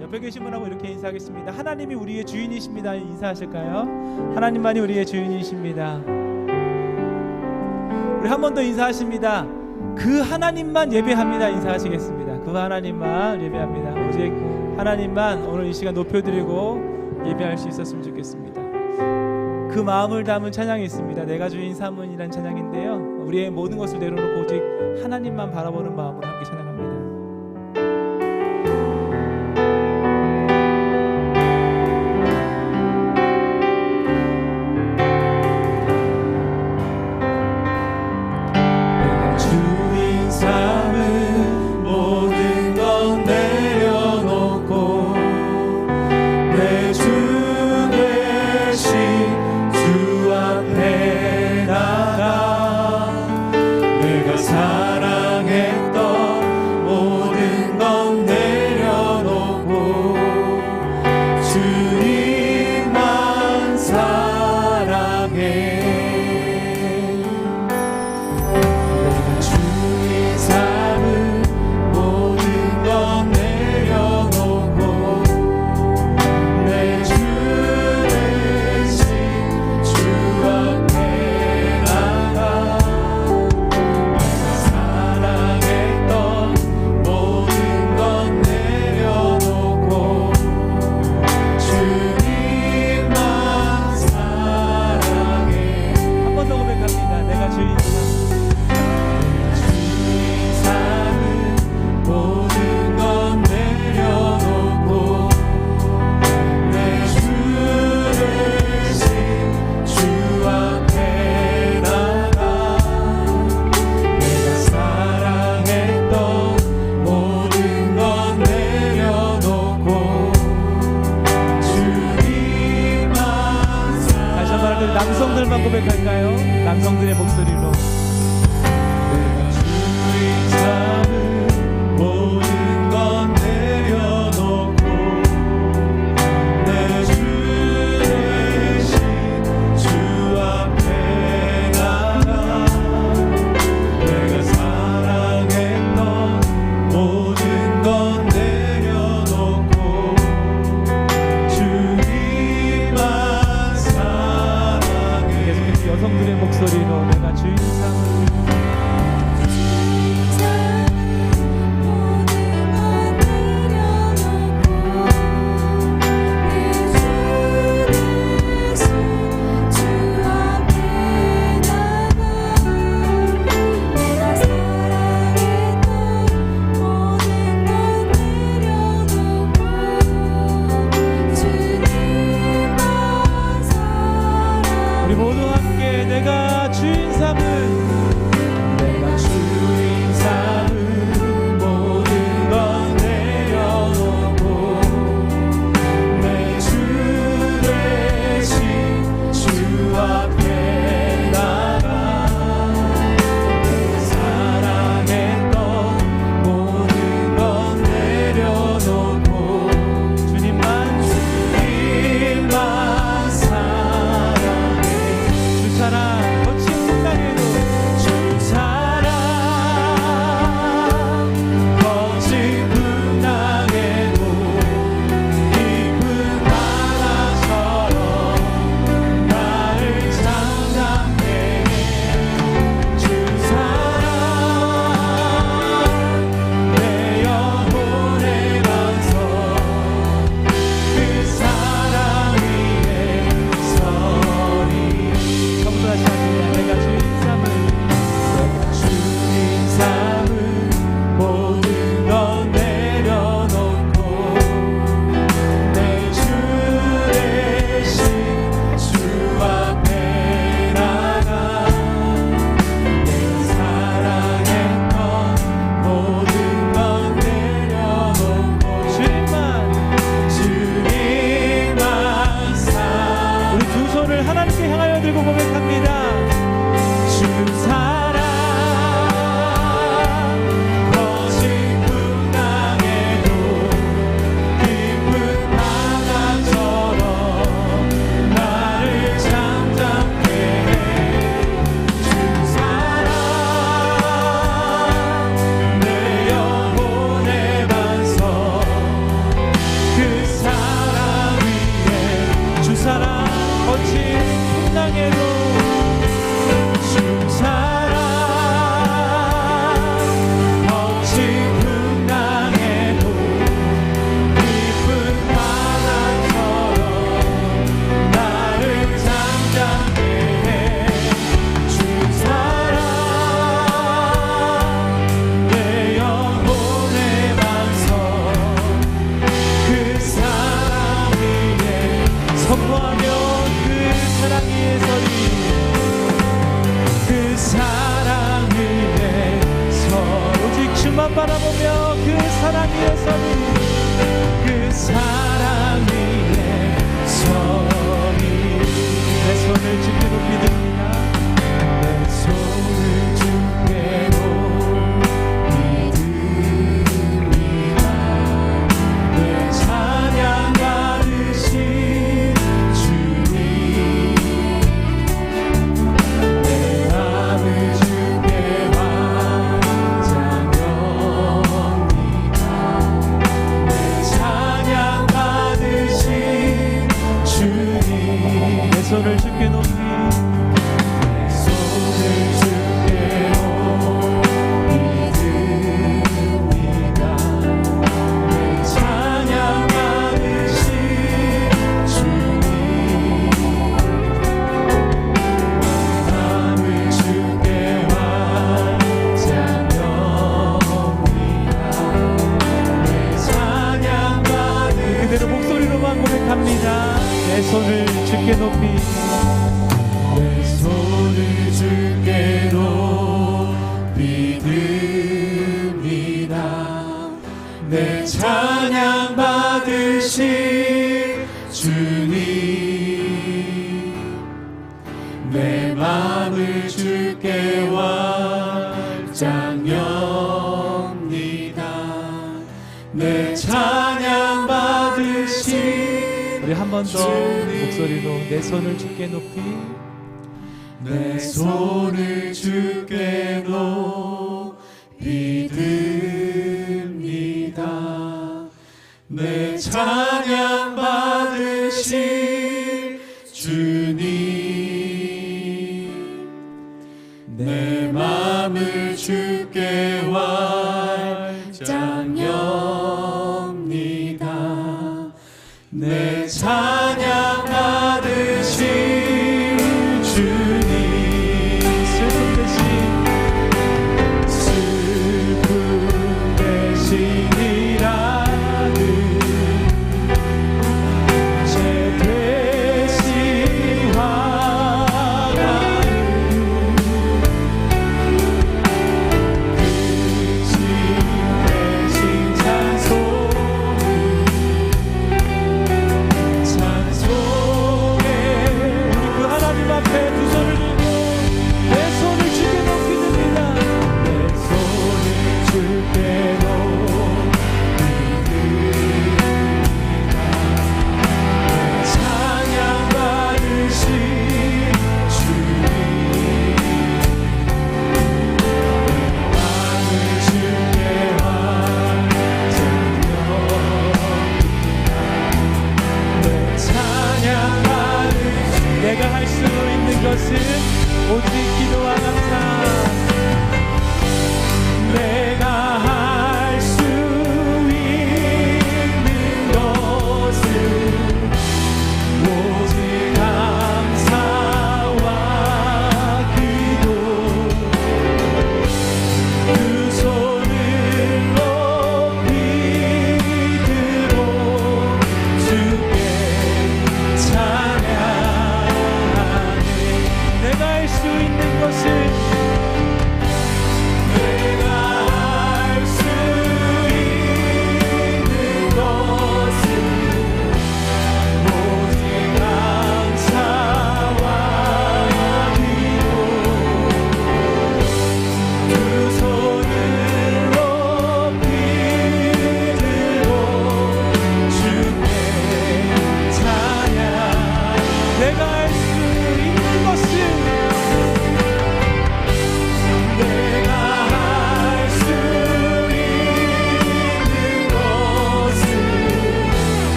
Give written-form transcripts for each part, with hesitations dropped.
옆에 계신 분하고 이렇게 인사하겠습니다. 하나님이 우리의 주인이십니다. 인사하실까요? 하나님만이 우리의 주인이십니다. 우리 한 번 더 인사하십니다. 그 하나님만 예배합니다. 인사하시겠습니다. 그 하나님만 예배합니다. 오직 하나님만 오늘 이 시간 높여드리고 예배할 수 있었으면 좋겠습니다. 그 마음을 담은 찬양이 있습니다. 내가 주인 삼은이라는 찬양인데요, 우리의 모든 것을 내려놓고 오직 하나님만 바라보는 마음으로 함께 찬양합니다. 남성들만 고백할까요? 남성들의 목소리로. 내가 주인 삼은 모든 건 내려놓고 내 주 대신 주 앞에 나가 내가 사랑했던 모든 건 내려놓고 주님만 여성들의 목소리로 내가 주인 삼은 찬양하며 그 사랑 위에 서리 그 사랑 위에 서리 내 손을 주께 높이 듭니다 내 손을 주께 높이 듭니다 내 찬양 받으신 주님 내 맘을 주께 완장합니다 내 찬양 받으신 주님 내 손을 주께 높이 내 손을 주께 높이 듭니다 내 찬양 받으신 주님 마음을 주께 완장합니다 내 찬양 받으신 그대로 목소리로만 고백합니다 내 손을 주께 높이 내 손을 주께 높이 듭니다 내 찬양 받으신 주님 내 맘을 주께 완장합니다 내 찬양 받으신 우리 한 번 더 목소리로 내 손을 주께 높이 내 손을 주께 높이 듭니다 내 찬양 받으신 주님 내 맘을 주께 완장합니다 내 찬양 받으신 주님 슬픔 대신이라는 제 대신 화가는 그 진 대신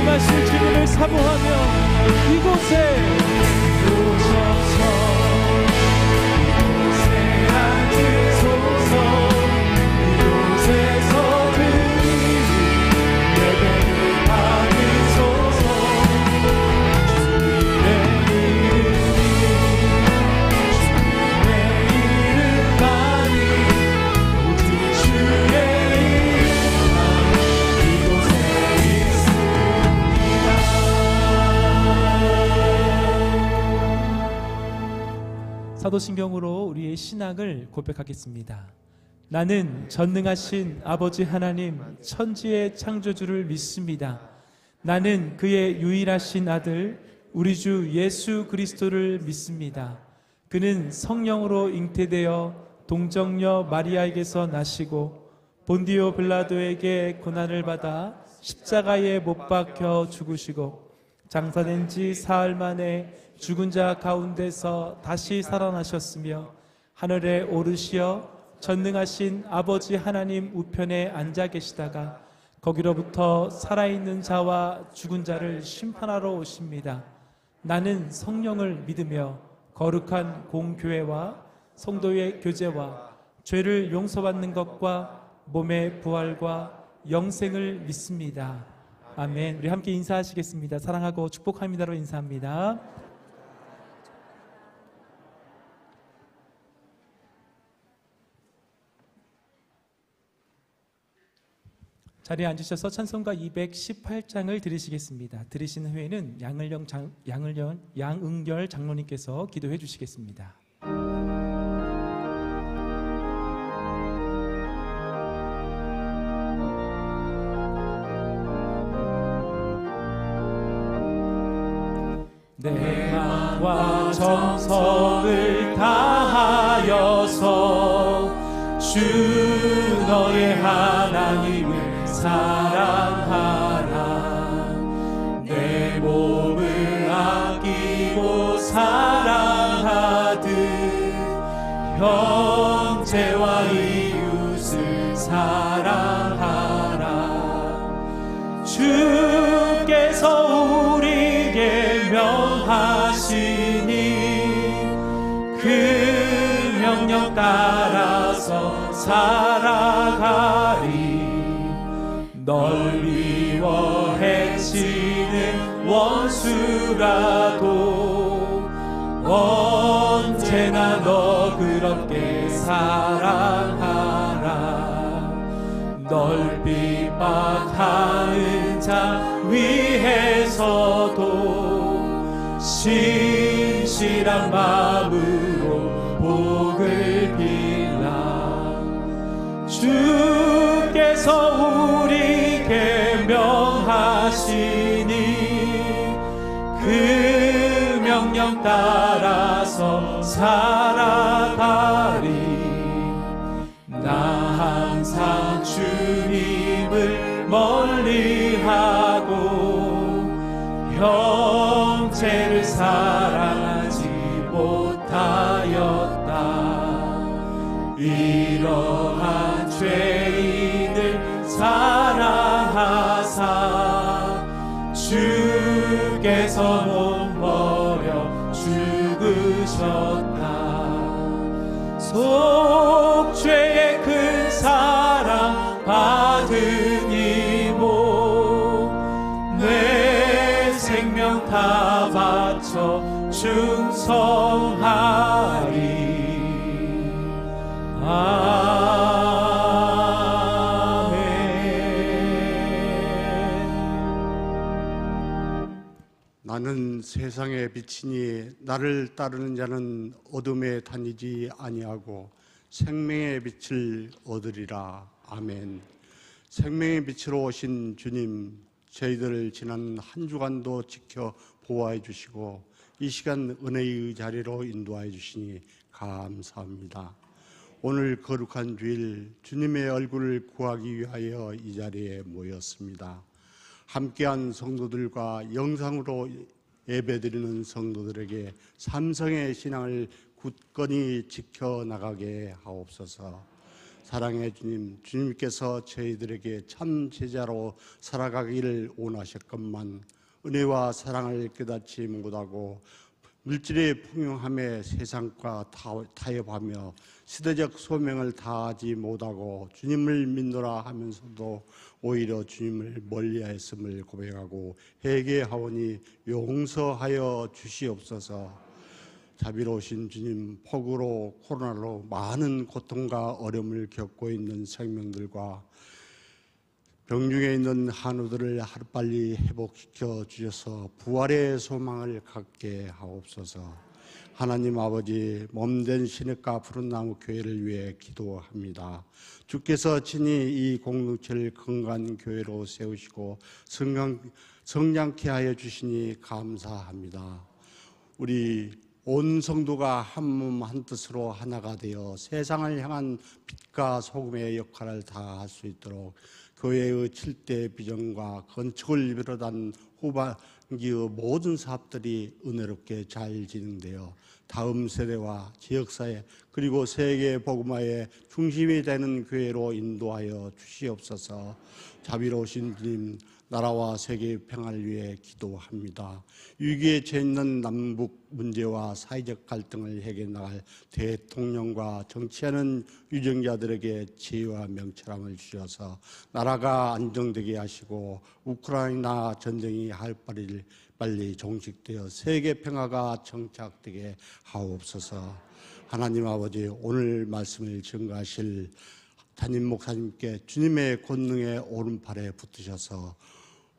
말씀하실 주님을 사모하며 이곳에 오셔서 이곳에 앉으소서. 이곳에서 드리는 예배를 받으소서. 사도신경으로 우리의 신앙을 고백하겠습니다. 나는 전능하신 아버지 하나님 천지의 창조주를 믿습니다. 나는 그의 유일하신 아들 우리 주 예수 그리스도를 믿습니다. 그는 성령으로 잉태되어 동정녀 마리아에게서 나시고 본디오 빌라도에게 고난을 받아 십자가에 못 박혀 죽으시고 장사된 지 사흘 만에 죽은 자 가운데서 다시 살아나셨으며 하늘에 오르시어 전능하신 아버지 하나님 우편에 앉아 계시다가 거기로부터 살아있는 자와 죽은 자를 심판하러 오십니다. 나는 성령을 믿으며 거룩한 공교회와 성도의 교제와 죄를 용서받는 것과 몸의 부활과 영생을 믿습니다. 아멘. 우리 함께 인사하시겠습니다. 사랑하고 축복합니다로 인사합니다. 자리에 앉으셔서 찬송가 218장을 들으시겠습니다. 들으시는 후에는 양응열 장로님께서 기도해 주시겠습니다. 내 마음과 정성을 다하여서 주 너의 하나님을 사랑하라. 내 몸을 아끼고 사랑하듯 형제와 이웃을 사랑하라. 주께서 우리에게 명하시니 그 명령 따라서 살아가리. 널 미워 해치는 원수라도 언제나 너 그렇게 사랑하라. 널 핍박하는 자 위해서도 신실한 마음으로 복을 빌라. 주께서 우리에게 명하시니 그 명령 따라서 살아가리. 나 항상 주님을 멀리하고 형제를 사랑하지 못하였다. 이러한 죄인을 사랑하사 주께서 몸 버려 죽으셨다. 속죄의 큰 사랑 받으니 모 내 생명 다 바쳐 충성하리. 나는 세상의 빛이니 나를 따르는 자는 어둠에 다니지 아니하고 생명의 빛을 얻으리라. 아멘. 생명의 빛으로 오신 주님, 저희들을 지난 한 주간도 지켜 보호해 주시고 이 시간 은혜의 자리로 인도해 주시니 감사합니다. 오늘 거룩한 주일 주님의 얼굴을 구하기 위하여 이 자리에 모였습니다. 함께한 성도들과 영상으로 예배드리는 성도들에게 삼성의 신앙을 굳건히 지켜나가게 하옵소서. 사랑의 주님, 주님께서 저희들에게 참 제자로 살아가기를 원하셨건만 은혜와 사랑을 깨닫지 못하고 물질의 풍요함에 세상과 타협하며 시대적 소명을 다하지 못하고 주님을 믿노라 하면서도 오히려 주님을 멀리하였음을 고백하고 회개하오니 용서하여 주시옵소서. 자비로우신 주님, 폭우로 코로나로 많은 고통과 어려움을 겪고 있는 생명들과 병중에 있는 한우들을 하루빨리 회복시켜 주셔서 부활의 소망을 갖게 하옵소서. 하나님 아버지, 몸된 신학과 푸른나무 교회를 위해 기도합니다. 주께서 친히 이 공동체를 건강한 교회로 세우시고 성장케 하여 주시니 감사합니다. 우리 온 성도가 한 몸 한 뜻으로 하나가 되어 세상을 향한 빛과 소금의 역할을 다할 수 있도록 교회의 7대 비전과 건축을 비롯한 후반기의 모든 사업들이 은혜롭게 잘 진행되어 다음 세대와 지역사회 그리고 세계 복음화의 중심이 되는 교회로 인도하여 주시옵소서. 자비로우신 주님, 나라와 세계 평화를 위해 기도합니다. 위기에 처해 있는 남북 문제와 사회적 갈등을 해결해 나갈 대통령과 정치하는 유정자들에게 지혜와 명철함을 주셔서 나라가 안정되게 하시고 우크라이나 전쟁이 빨리 종식되어 세계 평화가 정착되게 하옵소서. 하나님 아버지, 오늘 말씀을 증거하실 담임 목사님께 주님의 권능의 오른팔에 붙으셔서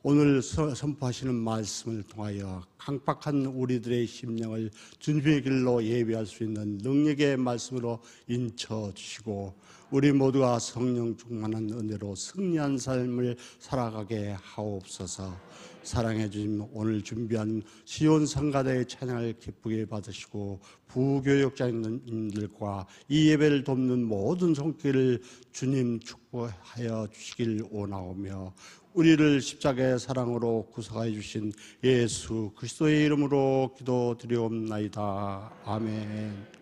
오늘 선포하시는 말씀을 통하여 강팍한 우리들의 심령을 주님의 길로 예비할 수 있는 능력의 말씀으로 인쳐 주시고 우리 모두가 성령 충만한 은혜로 승리한 삶을 살아가게 하옵소서. 사랑해 주님, 오늘 준비한 시온 성가대의 찬양을 기쁘게 받으시고 부교역자님들과 이 예배를 돕는 모든 손길을 주님 축복하여 주시길 원하오며 우리를 십자가의 사랑으로 구속하여 주신 예수 그리스도의 이름으로 기도드리옵나이다. 아멘.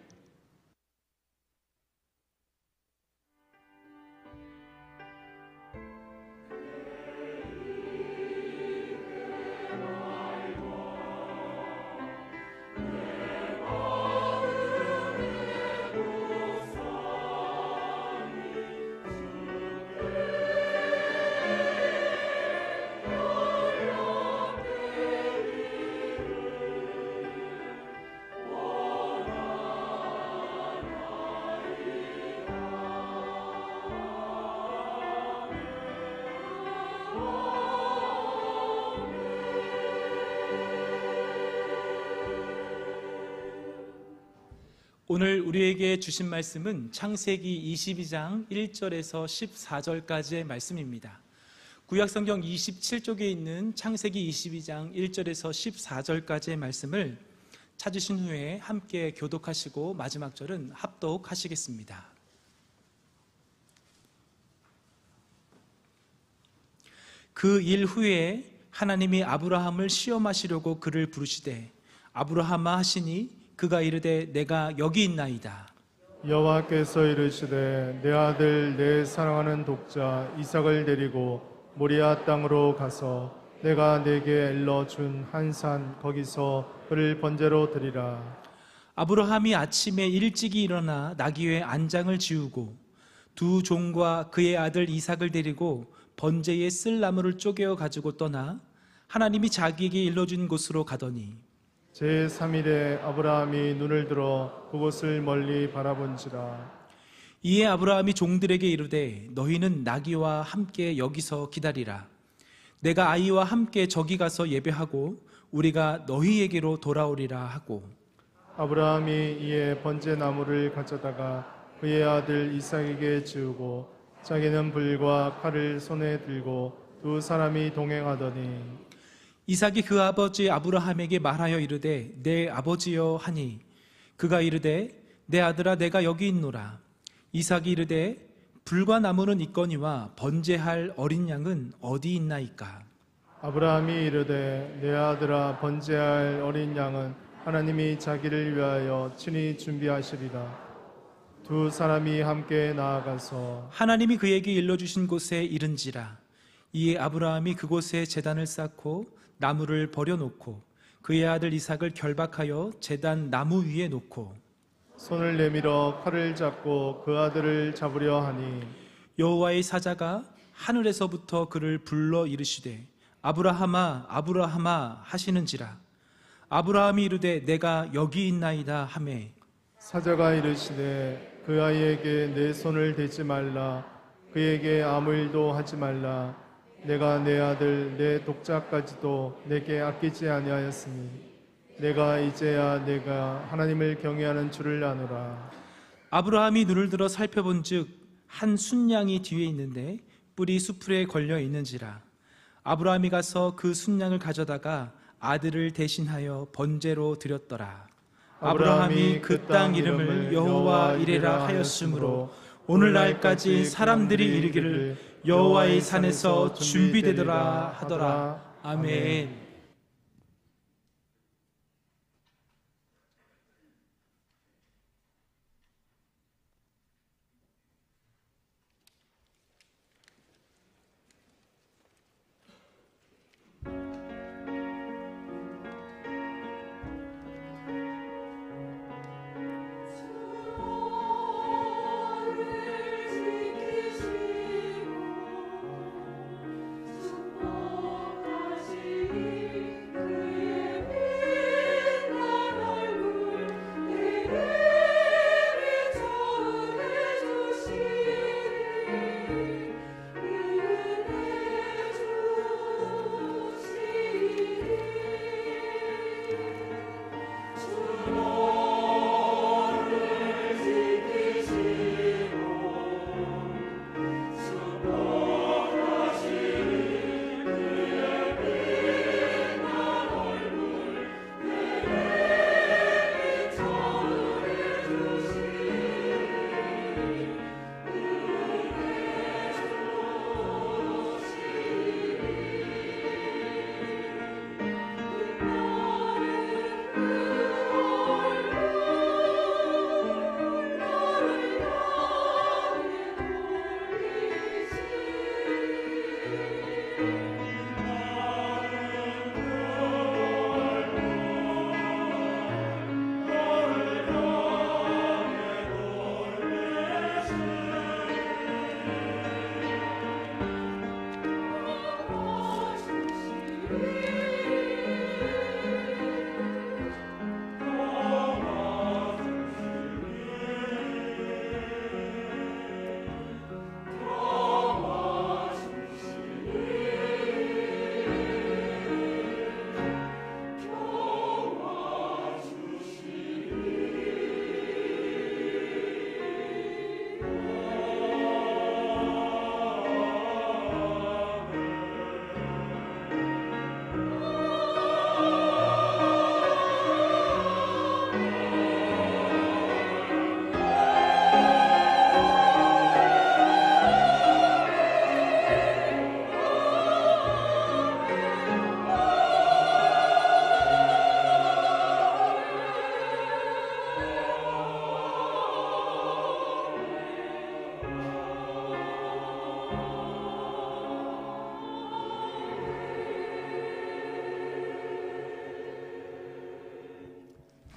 오늘 우리에게 주신 말씀은 창세기 22장 1절에서 14절까지의 말씀입니다. 구약성경 27쪽에 있는 창세기 22장 1절에서 14절까지의 말씀을 찾으신 후에 함께 교독하시고 마지막 절은 합독하시겠습니다. 그 일 후에 하나님이 아브라함을 시험하시려고 그를 부르시되 아브라함아 하시니 그가 이르되 내가 여기 있나이다. 여호와께서 이르시되 내 아들 내 사랑하는 독자 이삭을 데리고 모리아 땅으로 가서 내가 내게 일러준 한 산 거기서 그를 번제로 드리라. 아브라함이 아침에 일찍이 일어나 나귀의 안장을 지우고 두 종과 그의 아들 이삭을 데리고 번제에 쓸 나무를 쪼개어 가지고 떠나 하나님이 자기에게 일러준 곳으로 가더니 제3일에 아브라함이 눈을 들어 그곳을 멀리 바라본지라. 이에 아브라함이 종들에게 이르되 너희는 나귀와 함께 여기서 기다리라. 내가 아이와 함께 저기 가서 예배하고 우리가 너희에게로 돌아오리라 하고 아브라함이 이에 번제 나무를 가져다가 그의 아들 이삭에게 지우고 자기는 불과 칼을 손에 들고 두 사람이 동행하더니 이삭이 그 아버지 아브라함에게 말하여 이르되 내 아버지여 하니 그가 이르되 내 아들아 내가 여기 있노라. 이삭이 이르되 불과 나무는 있거니와 번제할 어린 양은 어디 있나이까. 아브라함이 이르되 내 아들아 번제할 어린 양은 하나님이 자기를 위하여 친히 준비하시리라. 두 사람이 함께 나아가서 하나님이 그에게 일러주신 곳에 이른지라. 이에 아브라함이 그곳에 제단을 쌓고 나무를 버려놓고 그의 아들 이삭을 결박하여 제단 나무 위에 놓고 손을 내밀어 칼을 잡고 그 아들을 잡으려 하니 여호와의 사자가 하늘에서부터 그를 불러 이르시되 아브라함아 아브라함아 하시는지라. 아브라함이 이르되 내가 여기 있나이다 하매 사자가 이르시되 그 아이에게 내 손을 대지 말라. 그에게 아무 일도 하지 말라. 내가 내 아들 내 독자까지도 내게 아끼지 아니하였으니 내가 이제야 내가 하나님을 경외하는 줄을 아노라. 아브라함이 눈을 들어 살펴본즉 한 순양이 뒤에 있는데 뿔이 수풀에 걸려 있는지라. 아브라함이 가서 그 순양을 가져다가 아들을 대신하여 번제로 드렸더라. 아브라함이 그 땅 이름을 여호와 이레라 하였으므로 오늘날까지 사람들이 이르기를 여호와의 산에서 준비되더라 하더라. 아멘.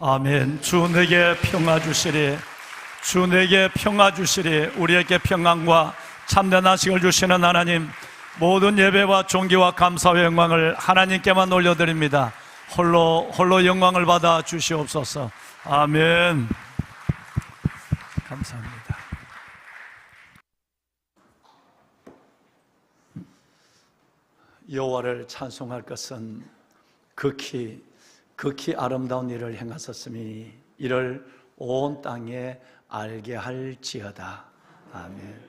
아멘. 주 내게 평화 주시리. 주 내게 평화 주시리. 우리에게 평안과 참된 안식을 주시는 하나님, 모든 예배와 존귀와 감사와 영광을 하나님께만 올려드립니다. 홀로 영광을 받아 주시옵소서. 아멘. 감사합니다. 여호와를 찬송할 것은 극히 아름다운 일을 행하셨으니 이를 온 땅에 알게 할지어다. 아멘.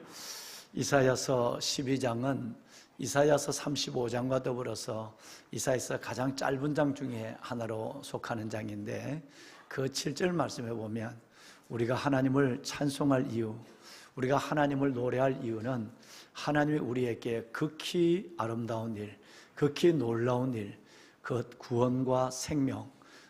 이사야서 12장은 이사야서 35장과 더불어서 이사야서 가장 짧은 장 중에 하나로 속하는 장인데, 그 7절 말씀에 보면 우리가 하나님을 찬송할 이유, 우리가 하나님을 노래할 이유는 하나님이 우리에게 극히 아름다운 일, 극히 놀라운 일, 그 구원과 생명,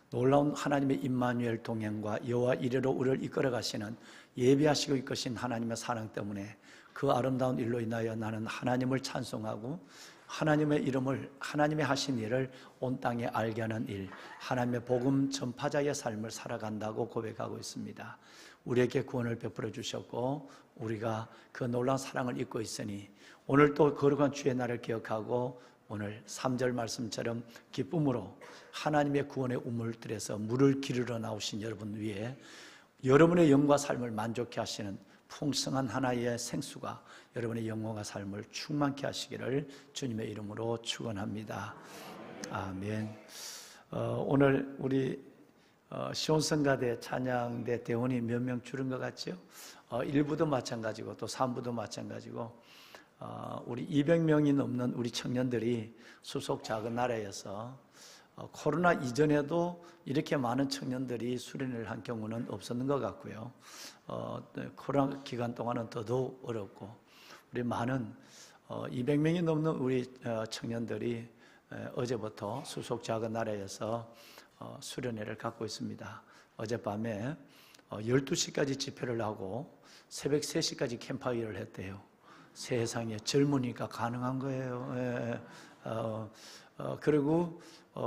놀라운 하나님의 임마누엘 동행과 여호와 이레로 우리를 이끌어 가시는 예비하시고 이끄신 하나님의 사랑 때문에 그 아름다운 일로 인하여 나는 하나님을 찬송하고 하나님의 이름을, 하나님의 하신 일을 온 땅에 알게 하는 일, 하나님의 복음 전파자의 삶을 살아간다고 고백하고 있습니다. 우리에게 구원을 베풀어 주셨고 우리가 그 놀라운 사랑을 잊고 있으니 오늘 또 거룩한 주의 날을 기억하고 오늘 3절 말씀처럼 기쁨으로 하나님의 구원의 우물들에서 물을 기르러 나오신 여러분 위에 여러분의 영과 삶을 만족케 하시는 풍성한 하나의 생수가 여러분의 영혼과 삶을 충만케 하시기를 주님의 이름으로 축원합니다. 아멘. 오늘 우리 시온성가대 찬양대 대원이 몇 명 줄은 것 같죠? 1부도 마찬가지고 또 3부도 마찬가지고 우리 200명이 넘는 우리 청년들이 수속 작은 나라에서 코로나 이전에도 이렇게 많은 청년들이 수련회를 한 경우는 없었는 것 같고요. 코로나 기간 동안은 더더욱 어렵고 우리 많은 200명이 넘는 우리 청년들이 어제부터 수속 작은 나라에서 수련회를 갖고 있습니다. 어젯밤에 12시까지 집회를 하고 새벽 3시까지 캠프파이어를 했대요. 세상에 젊으니까 가능한 거예요. 그리고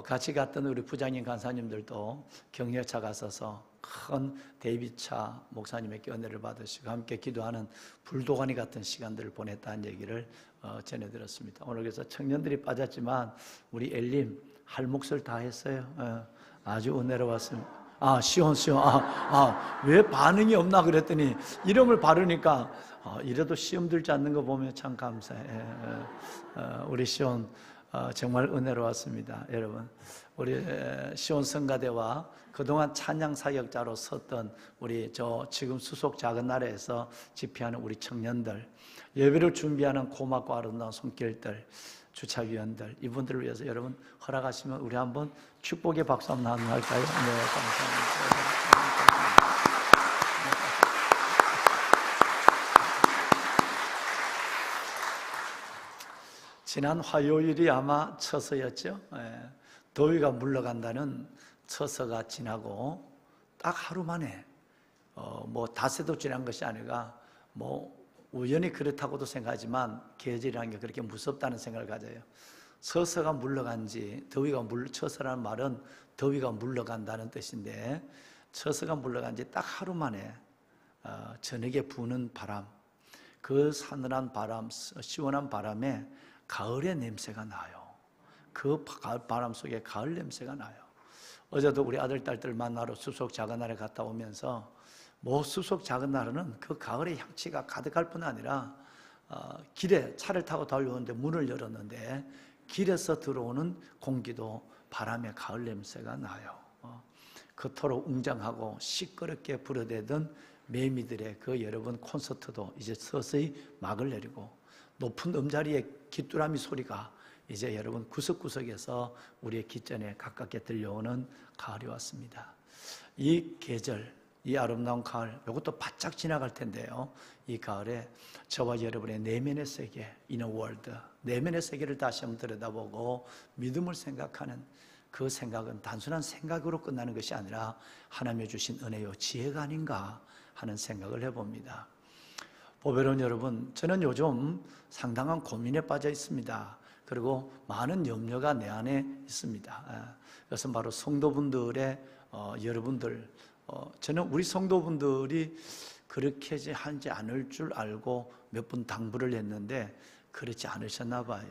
같이 갔던 우리 부장님 간사님들도 격려차가 서서 큰 데이비차 목사님의 은혜를 받으시고 함께 기도하는 불도가니 같은 시간들을 보냈다는 얘기를 전해 들었습니다. 오늘 그래서 청년들이 빠졌지만 우리 엘림 할 몫을 다 했어요. 아주 은혜로웠습니다. 시온. 왜 반응이 없나 그랬더니 이름을 바르니까 이래도 시험 들지 않는 거 보면 참 감사해. 우리 시온 정말 은혜로웠습니다. 여러분, 우리 시온 성가대와 그동안 찬양 사역자로 섰던 우리 지금 수속 작은 나라에서 집회하는 우리 청년들, 예배를 준비하는 고맙고 아름다운 손길들, 주차위원들, 이분들을 위해서 여러분 허락하시면 우리 한번 축복의 박수 한번 할까요? 네, 감사합니다. 지난 화요일이 아마 처서였죠. 더위가 물러간다는 처서가 지나고 딱 하루 만에 뭐 닷새도 지난 것이 아니라 뭐 우연히 그렇다고도 생각하지만 계절이라는 게 그렇게 무섭다는 생각을 가져요. 처서가 물러간 지 처서라는 말은 더위가 물러간다는 뜻인데 처서가 물러간 지 딱 하루 만에 저녁에 부는 바람, 그 사늘한 바람, 시원한 바람에 가을의 냄새가 나요. 그 바람 속에 가을 냄새가 나요. 어제도 우리 아들, 딸들 만나러 수속 작은 나라에 갔다 오면서 수속 작은 나라는 그 가을의 향취가 가득할 뿐 아니라 길에 차를 타고 달려오는데 문을 열었는데 길에서 들어오는 공기도 바람에 가을 냄새가 나요. 그토록 웅장하고 시끄럽게 불어대던 매미들의 그 여러분 콘서트도 이제 서서히 막을 내리고 높은 음자리의 귀뚜라미 소리가 이제 여러분 구석구석에서 우리의 귓전에 가깝게 들려오는 가을이 왔습니다. 이 계절, 이 아름다운 가을, 이것도 바짝 지나갈 텐데요. 이 가을에 저와 여러분의 내면의 세계, inner world, 내면의 세계를 다시 한번 들여다보고 믿음을 생각하는 그 생각은 단순한 생각으로 끝나는 것이 아니라 하나님이 주신 은혜요 지혜가 아닌가 하는 생각을 해봅니다. 보배로운 여러분, 저는 요즘 상당한 고민에 빠져 있습니다. 그리고 많은 염려가 내 안에 있습니다. 그것은 바로 성도분들의 여러분들, 저는 우리 성도분들이 그렇게 하지 않을 줄 알고 몇 번 당부를 했는데 그렇지 않으셨나 봐요.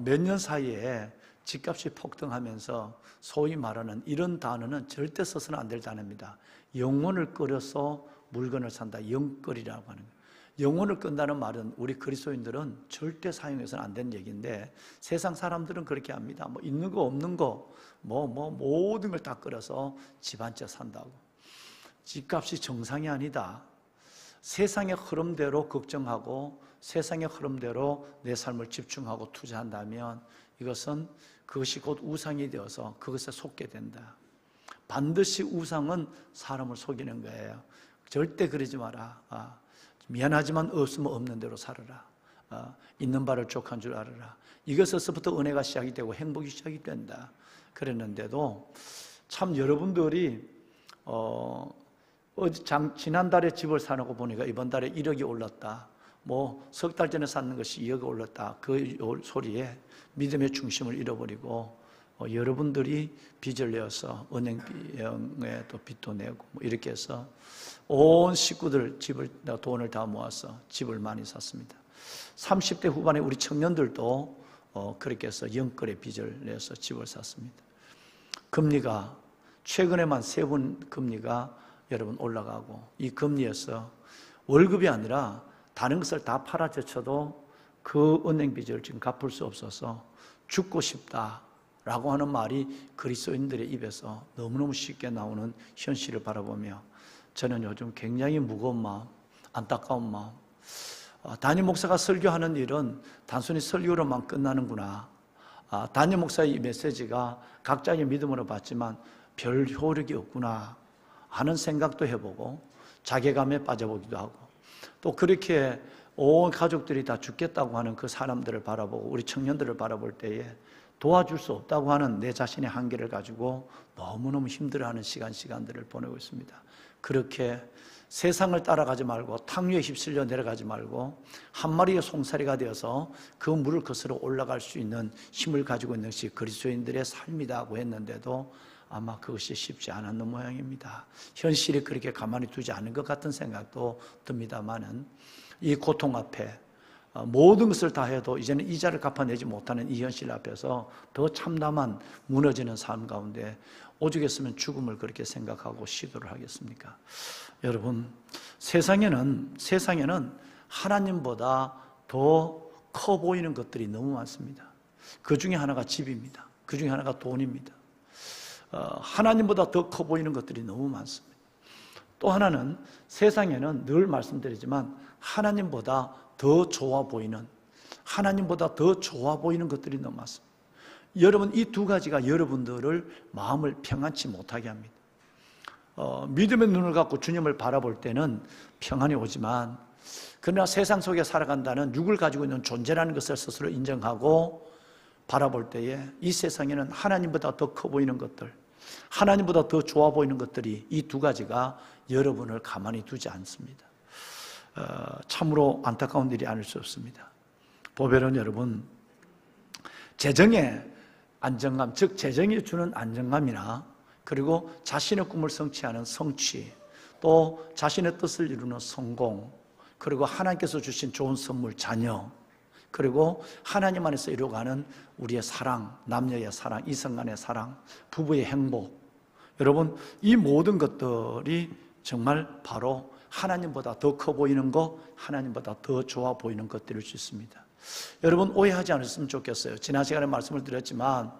몇 년 사이에 집값이 폭등하면서 소위 말하는 이런 단어는 절대 써서는 안 될 단어입니다. 영혼을 끌어서 물건을 산다, 영끌이라고 하는 거예요. 영혼을 끈다는 말은 우리 그리스도인들은 절대 사용해서는 안 되는 얘기인데 세상 사람들은 그렇게 합니다. 뭐 있는 거 없는 거 모든 걸 다 끌어서 집 한 채 산다고. 집값이 정상이 아니다. 세상의 흐름대로 걱정하고 세상의 흐름대로 내 삶을 집중하고 투자한다면 이것은 그것이 곧 우상이 되어서 그것에 속게 된다. 반드시 우상은 사람을 속이는 거예요. 절대 그러지 마라. 미안하지만 없으면 없는 대로 살아라. 있는 바를 족한 줄 알아라. 이것에서부터 은혜가 시작이 되고 행복이 시작이 된다. 그랬는데도 참 여러분들이 지난달에 집을 사놓고 보니까 이번 달에 1억이 올랐다. 뭐 석 달 전에 샀는 것이 2억이 올랐다. 그 소리에 믿음의 중심을 잃어버리고 여러분들이 빚을 내어서 은행에 또 빚도 내고 뭐 이렇게 해서 온 식구들 돈을 다 모아서 집을 많이 샀습니다. 30대 후반에 우리 청년들도 그렇게 해서 영끌의 빚을 내서 집을 샀습니다. 금리가 최근에만 3번 금리가 여러분 올라가고, 이 금리에서 월급이 아니라 다른 것을 다 팔아제쳐도 그 은행 빚을 지금 갚을 수 없어서 죽고 싶다라고 하는 말이 그리스도인들의 입에서 너무너무 쉽게 나오는 현실을 바라보며 저는 요즘 굉장히 무거운 마음, 안타까운 마음, 담임 목사가 설교하는 일은 단순히 설교로만 끝나는구나, 담임 목사의 이 메시지가 각자의 믿음으로 봤지만 별 효력이 없구나 하는 생각도 해보고 자괴감에 빠져보기도 하고, 또 그렇게 온 가족들이 다 죽겠다고 하는 그 사람들을 바라보고 우리 청년들을 바라볼 때에 도와줄 수 없다고 하는 내 자신의 한계를 가지고 너무너무 힘들어하는 시간들을 보내고 있습니다. 그렇게 세상을 따라가지 말고 탕류에 휩쓸려 내려가지 말고 한 마리의 송사리가 되어서 그 물을 거스러 올라갈 수 있는 힘을 가지고 있는 것이 그리스도인들의 삶이라고 했는데도 아마 그것이 쉽지 않았는 모양입니다. 현실이 그렇게 가만히 두지 않은 것 같은 생각도 듭니다만은 이 고통 앞에 모든 것을 다 해도 이제는 이자를 갚아내지 못하는 이 현실 앞에서 더 참담한 무너지는 삶 가운데 오죽했으면 죽음을 그렇게 생각하고 시도를 하겠습니까? 여러분, 세상에는 하나님보다 더 커 보이는 것들이 너무 많습니다. 그 중에 하나가 집입니다. 그 중에 하나가 돈입니다. 하나님보다 더 커 보이는 것들이 너무 많습니다. 또 하나는 세상에는 늘 말씀드리지만 하나님보다 더 좋아 보이는 것들이 너무 많습니다. 여러분, 이 두 가지가 여러분들을 마음을 평안치 못하게 합니다. 믿음의 눈을 갖고 주님을 바라볼 때는 평안이 오지만, 그러나 세상 속에 살아간다는 육을 가지고 있는 존재라는 것을 스스로 인정하고 바라볼 때에 이 세상에는 하나님보다 더 커 보이는 것들, 하나님보다 더 좋아 보이는 것들이, 이 두 가지가 여러분을 가만히 두지 않습니다. 참으로 안타까운 일이 아닐 수 없습니다. 보배는 여러분, 재정의 안정감, 즉 재정이 주는 안정감이나 그리고 자신의 꿈을 성취하는 성취, 또 자신의 뜻을 이루는 성공, 그리고 하나님께서 주신 좋은 선물, 자녀, 그리고 하나님 안에서 이루어가는 우리의 사랑, 남녀의 사랑, 이성 간의 사랑, 부부의 행복, 여러분, 이 모든 것들이 정말 바로 하나님보다 더 커 보이는 것, 하나님보다 더 좋아 보이는 것들일 수 있습니다. 여러분, 오해하지 않으셨으면 좋겠어요. 지난 시간에 말씀을 드렸지만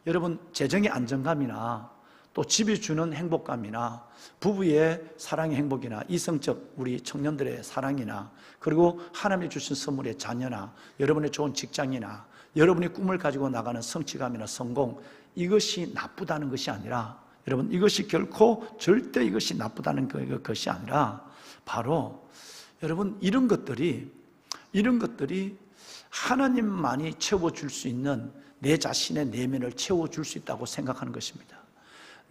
여러분, 재정의 안정감이나 또 집이 주는 행복감이나 부부의 사랑의 행복이나 이성적 우리 청년들의 사랑이나 그리고 하나님이 주신 선물의 자녀나 여러분의 좋은 직장이나 여러분이 꿈을 가지고 나가는 성취감이나 성공, 이것이 나쁘다는 것이 아니라, 여러분, 이것이 결코 절대 이것이 나쁘다는 것이 아니라 바로 여러분, 이런 것들이 하나님만이 채워줄 수 있는 내 자신의 내면을 채워줄 수 있다고 생각하는 것입니다.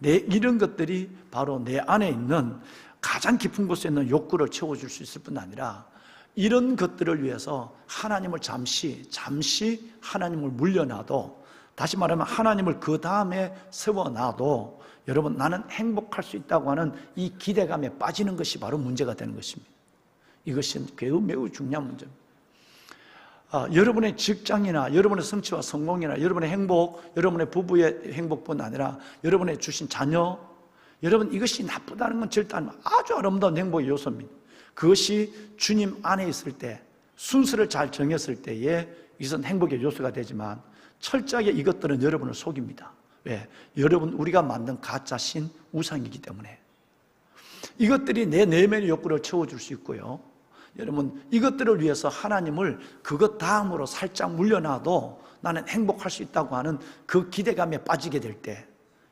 이런 것들이 바로 내 안에 있는 가장 깊은 곳에 있는 욕구를 채워줄 수 있을 뿐 아니라 이런 것들을 위해서 하나님을 잠시 하나님을 물려놔도, 다시 말하면 하나님을 그 다음에 세워놔도 여러분, 나는 행복할 수 있다고 하는 이 기대감에 빠지는 것이 바로 문제가 되는 것입니다. 이것이 매우 중요한 문제입니다. 여러분의 직장이나 여러분의 성취와 성공이나 여러분의 행복, 여러분의 부부의 행복뿐 아니라 여러분의 주신 자녀, 여러분, 이것이 나쁘다는 건 절대 아닙니다. 아주 아름다운 행복의 요소입니다. 그것이 주님 안에 있을 때, 순서를 잘 정했을 때에 이것은 행복의 요소가 되지만 철저하게 이것들은 여러분을 속입니다. 왜? 여러분, 우리가 만든 가짜신 우상이기 때문에. 이것들이 내 내면의 욕구를 채워줄 수 있고요, 여러분, 이것들을 위해서 하나님을 그것 다음으로 살짝 물려놔도 나는 행복할 수 있다고 하는 그 기대감에 빠지게 될 때,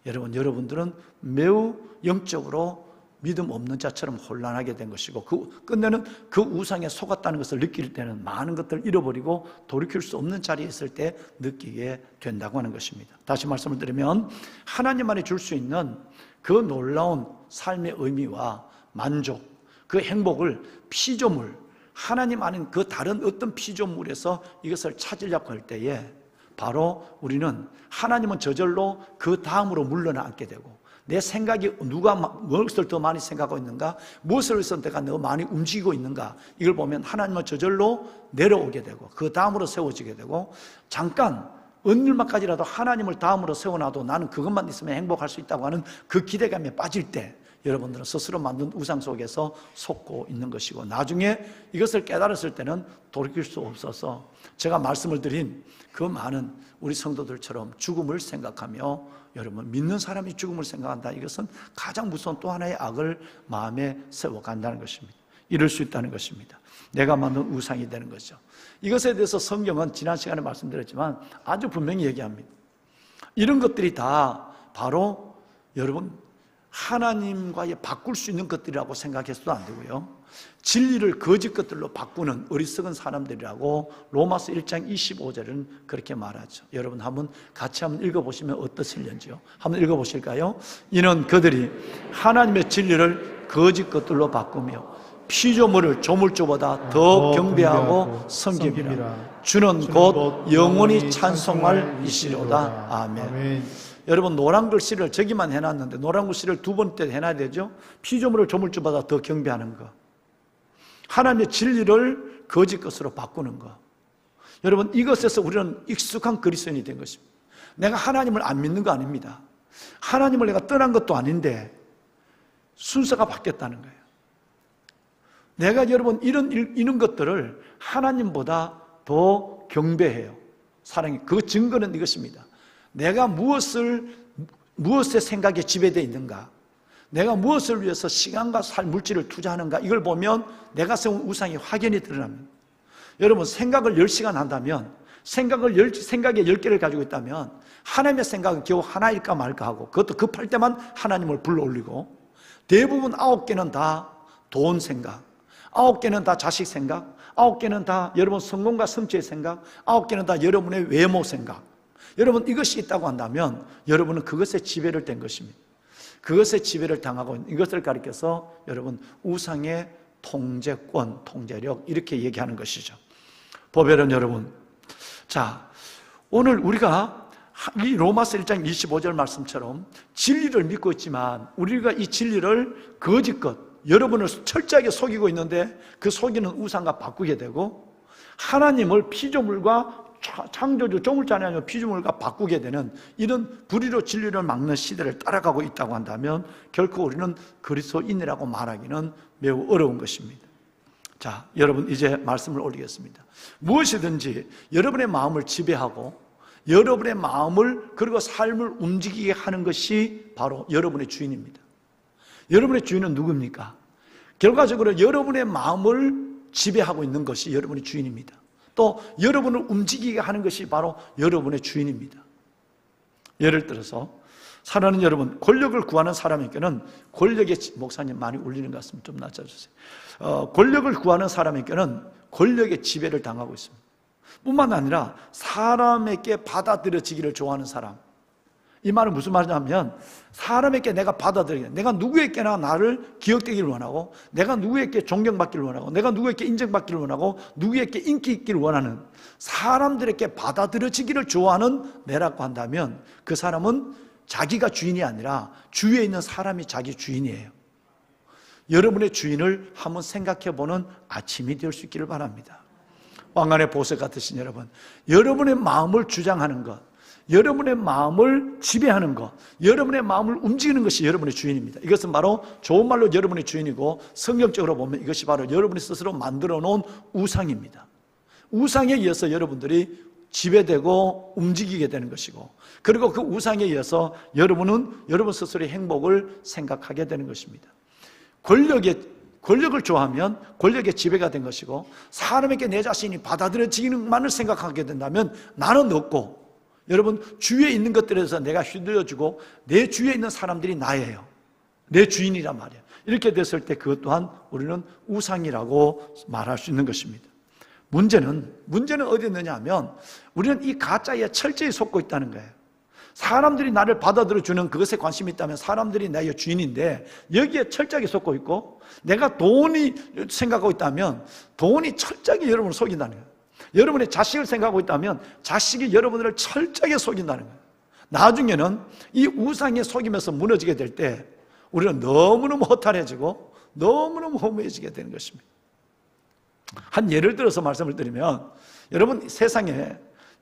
여러분들은 매우 영적으로 믿음 없는 자처럼 혼란하게 된 것이고, 끝내는 그 우상에 속았다는 것을 느낄 때는 많은 것들을 잃어버리고 돌이킬 수 없는 자리에 있을 때 느끼게 된다고 하는 것입니다. 다시 말씀을 드리면 하나님만이 줄 수 있는 그 놀라운 삶의 의미와 만족, 그 행복을 피조물, 하나님 아닌 그 다른 어떤 피조물에서 이것을 찾으려고 할 때에 바로 우리는 하나님은 저절로 그 다음으로 물러나게 되고, 내 생각이 누가 무엇을 더 많이 생각하고 있는가, 무엇을 위해서 내가 더 많이 움직이고 있는가, 이걸 보면 하나님은 저절로 내려오게 되고 그 다음으로 세워지게 되고, 잠깐 어느 일만까지라도 하나님을 다음으로 세워놔도 나는 그것만 있으면 행복할 수 있다고 하는 그 기대감에 빠질 때 여러분들은 스스로 만든 우상 속에서 속고 있는 것이고, 나중에 이것을 깨달았을 때는 돌이킬 수 없어서 제가 말씀을 드린 그 많은 우리 성도들처럼 죽음을 생각하며, 여러분 믿는 사람이 죽음을 생각한다, 이것은 가장 무서운 또 하나의 악을 마음에 세워간다는 것입니다. 이럴 수 있다는 것입니다. 내가 만든 우상이 되는 거죠. 이것에 대해서 성경은 지난 시간에 말씀드렸지만 아주 분명히 얘기합니다. 이런 것들이 다 바로 여러분 하나님과의 바꿀 수 있는 것들이라고 생각해서도 안 되고요, 진리를 거짓 것들로 바꾸는 어리석은 사람들이라고 로마서 1장 25절은 그렇게 말하죠. 여러분 같이 한번 읽어보시면 어떠실런지요? 한번 읽어보실까요? 이는 그들이 하나님의 진리를 거짓 것들로 바꾸며 피조물을 조물주보다 더 경배하고 섬김이라. 주는 곧 영원히 찬송할 이시로다. 아멘. 여러분 노란 글씨를 저기만 해놨는데 노란 글씨를 두 번째 해놔야 되죠. 피조물을 조물주보다 더 경배하는 것, 하나님의 진리를 거짓 것으로 바꾸는 것. 여러분 이것에서 우리는 익숙한 그리스도인이 된 것입니다. 내가 하나님을 안 믿는 거 아닙니다. 하나님을 내가 떠난 것도 아닌데 순서가 바뀌었다는 거예요. 내가 여러분 이런 것들을 하나님보다 더 경배해요. 사랑해. 그 증거는 이것입니다. 내가 무엇에 생각에 지배되어 있는가, 내가 무엇을 위해서 시간과 물질을 투자하는가, 이걸 보면 내가 세운 우상이 확연히 드러납니다. 여러분 생각을 10시간 한다면, 생각에 10개를 가지고 있다면 하나님의 생각은 겨우 하나일까 말까 하고, 그것도 급할 때만 하나님을 불러올리고, 대부분 9개는 다 돈 생각, 9개는 다 자식 생각, 9개는 다 여러분 성공과 성취의 생각, 9개는 다 여러분의 외모 생각. 여러분 이것이 있다고 한다면 여러분은 그것에 지배를 된 것입니다. 그것에 지배를 당하고 있는 이것을 가리켜서 여러분 우상의 통제권, 통제력, 이렇게 얘기하는 것이죠. 보배는 여러분, 자 오늘 우리가 이 로마서 1장 25절 말씀처럼 진리를 믿고 있지만 우리가 이 진리를 거짓것, 여러분을 철저하게 속이고 있는데 그 속이는 우상과 바꾸게 되고, 하나님을 피조물과 창조주, 조물자니 아니면 피조물과 바꾸게 되는 이런 불의로 진리를 막는 시대를 따라가고 있다고 한다면 결코 우리는 그리스도인이라고 말하기는 매우 어려운 것입니다. 자, 여러분 이제 말씀을 올리겠습니다. 무엇이든지 여러분의 마음을 지배하고 여러분의 마음을 그리고 삶을 움직이게 하는 것이 바로 여러분의 주인입니다. 여러분의 주인은 누굽니까? 결과적으로 여러분의 마음을 지배하고 있는 것이 여러분의 주인입니다. 또 여러분을 움직이게 하는 것이 바로 여러분의 주인입니다. 예를 들어서 사랑하는 여러분, 권력을 구하는 사람에게는 권력의, 목사님 많이 울리는 것 같습니다. 좀 낮춰주세요. 권력을 구하는 사람에게는 권력의 지배를 당하고 있습니다. 뿐만 아니라 사람에게 받아들여지기를 좋아하는 사람, 이 말은 무슨 말이냐면 사람에게 내가 받아들이게, 내가 누구에게나 나를 기억되기를 원하고, 내가 누구에게 존경받기를 원하고, 내가 누구에게 인정받기를 원하고, 누구에게 인기 있기를 원하는, 사람들에게 받아들여지기를 좋아하는 내라고 한다면 그 사람은 자기가 주인이 아니라 주위에 있는 사람이 자기 주인이에요. 여러분의 주인을 한번 생각해보는 아침이 될 수 있기를 바랍니다. 왕관의 보석 같으신 여러분, 여러분의 마음을 주장하는 것, 여러분의 마음을 지배하는 것, 여러분의 마음을 움직이는 것이 여러분의 주인입니다. 이것은 바로 좋은 말로 여러분의 주인이고, 성경적으로 보면 이것이 바로 여러분이 스스로 만들어 놓은 우상입니다. 우상에 의해서 여러분들이 지배되고 움직이게 되는 것이고, 그리고 그 우상에 의해서 여러분은 여러분 스스로의 행복을 생각하게 되는 것입니다. 권력을 좋아하면 권력의 지배가 된 것이고, 사람에게 내 자신이 받아들여지기만을 생각하게 된다면 나는 없고, 여러분 주위에 있는 것들에서 내가 휘둘려주고 내 주위에 있는 사람들이 나예요. 내 주인이란 말이에요. 이렇게 됐을 때 그것 또한 우리는 우상이라고 말할 수 있는 것입니다. 문제는 어디 있느냐 하면 우리는 이 가짜에 철저히 속고 있다는 거예요. 사람들이 나를 받아들여주는 그것에 관심이 있다면 사람들이 나의 주인인데 여기에 철저하게 속고 있고, 내가 돈이 생각하고 있다면 돈이 철저하게 여러분을 속인다는 거예요. 여러분의 자식을 생각하고 있다면 자식이 여러분을 철저하게 속인다는 거예요. 나중에는 이 우상에 속이면서 무너지게 될 때 우리는 너무너무 허탈해지고 너무너무 허무해지게 되는 것입니다. 한 예를 들어서 말씀을 드리면, 여러분,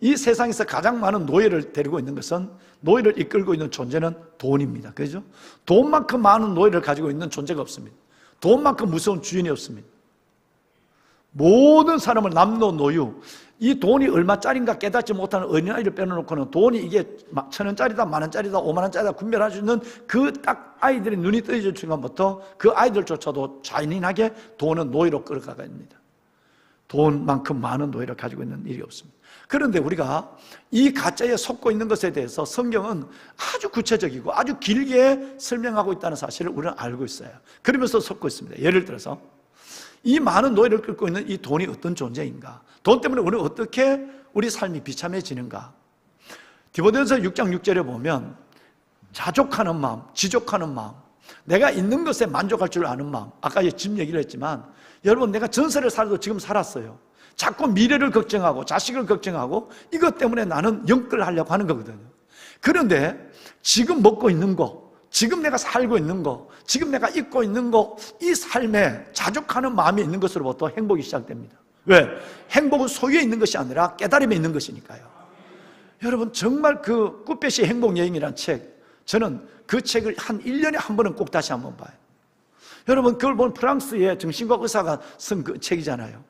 이 세상에서 가장 많은 노예를 데리고 있는 것은, 노예를 이끌고 있는 존재는 돈입니다. 그죠? 돈만큼 많은 노예를 가지고 있는 존재가 없습니다. 돈만큼 무서운 주인이 없습니다. 모든 사람을 남노 노유, 이 돈이 얼마짜리인가 깨닫지 못하는 어린아이를 빼놓고는 돈이 이게 1,000원짜리다, 10,000원짜리다, 50,000원짜리다 구별할 수 있는 그 딱 아이들이 눈이 떠져진 순간부터 그 아이들조차도 잔인하게 돈은 노예로 끌어가갑니다. 돈만큼 많은 노예를 가지고 있는 일이 없습니다. 그런데 우리가 이 가짜에 속고 있는 것에 대해서 성경은 아주 구체적이고 아주 길게 설명하고 있다는 사실을 우리는 알고 있어요. 그러면서 속고 있습니다. 예를 들어서 이 많은 노예를 끌고 있는 이 돈이 어떤 존재인가? 돈 때문에 우리는 어떻게 우리 삶이 비참해지는가? 디모데전서 6장 6절에 보면 자족하는 마음, 지족하는 마음, 내가 있는 것에 만족할 줄 아는 마음. 아까 집 얘기를 했지만, 여러분, 내가 전세를 살아도 지금 살았어요. 자꾸 미래를 걱정하고 자식을 걱정하고 이것 때문에 나는 영끌하려고 하는 거거든요. 그런데 지금 먹고 있는 거, 지금 내가 살고 있는 거, 지금 내가 입고 있는 거, 이 삶에 자족하는 마음이 있는 것으로부터 행복이 시작됩니다. 왜? 행복은 소유에 있는 것이 아니라 깨달음에 있는 것이니까요. 여러분, 정말 그 꾸페시의 행복여행이라는 책, 저는 그 책을 한 1년에 한 번은 꼭 다시 한번 봐요. 여러분, 그걸 보면 프랑스의 정신과학 의사가 쓴 그 책이잖아요.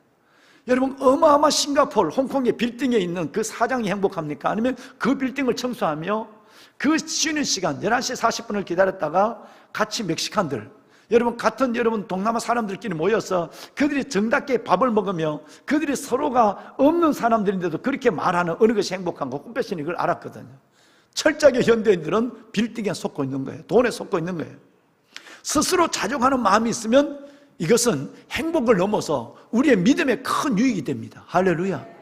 여러분, 어마어마한 싱가포르, 홍콩의 빌딩에 있는 그 사장이 행복합니까? 아니면 그 빌딩을 청소하며 그 쉬는 시간 11시 40분을 기다렸다가 같이 멕시칸들, 여러분 동남아 사람들끼리 모여서 그들이 정답게 밥을 먹으며 그들이 서로가 없는 사람들인데도 그렇게 말하는 어느 것이 행복한가? 꿈빼시니 그걸 알았거든요. 철저하게 현대인들은 빌딩에 속고 있는 거예요. 돈에 속고 있는 거예요. 스스로 자족하는 마음이 있으면 이것은 행복을 넘어서 우리의 믿음에 큰 유익이 됩니다. 할렐루야.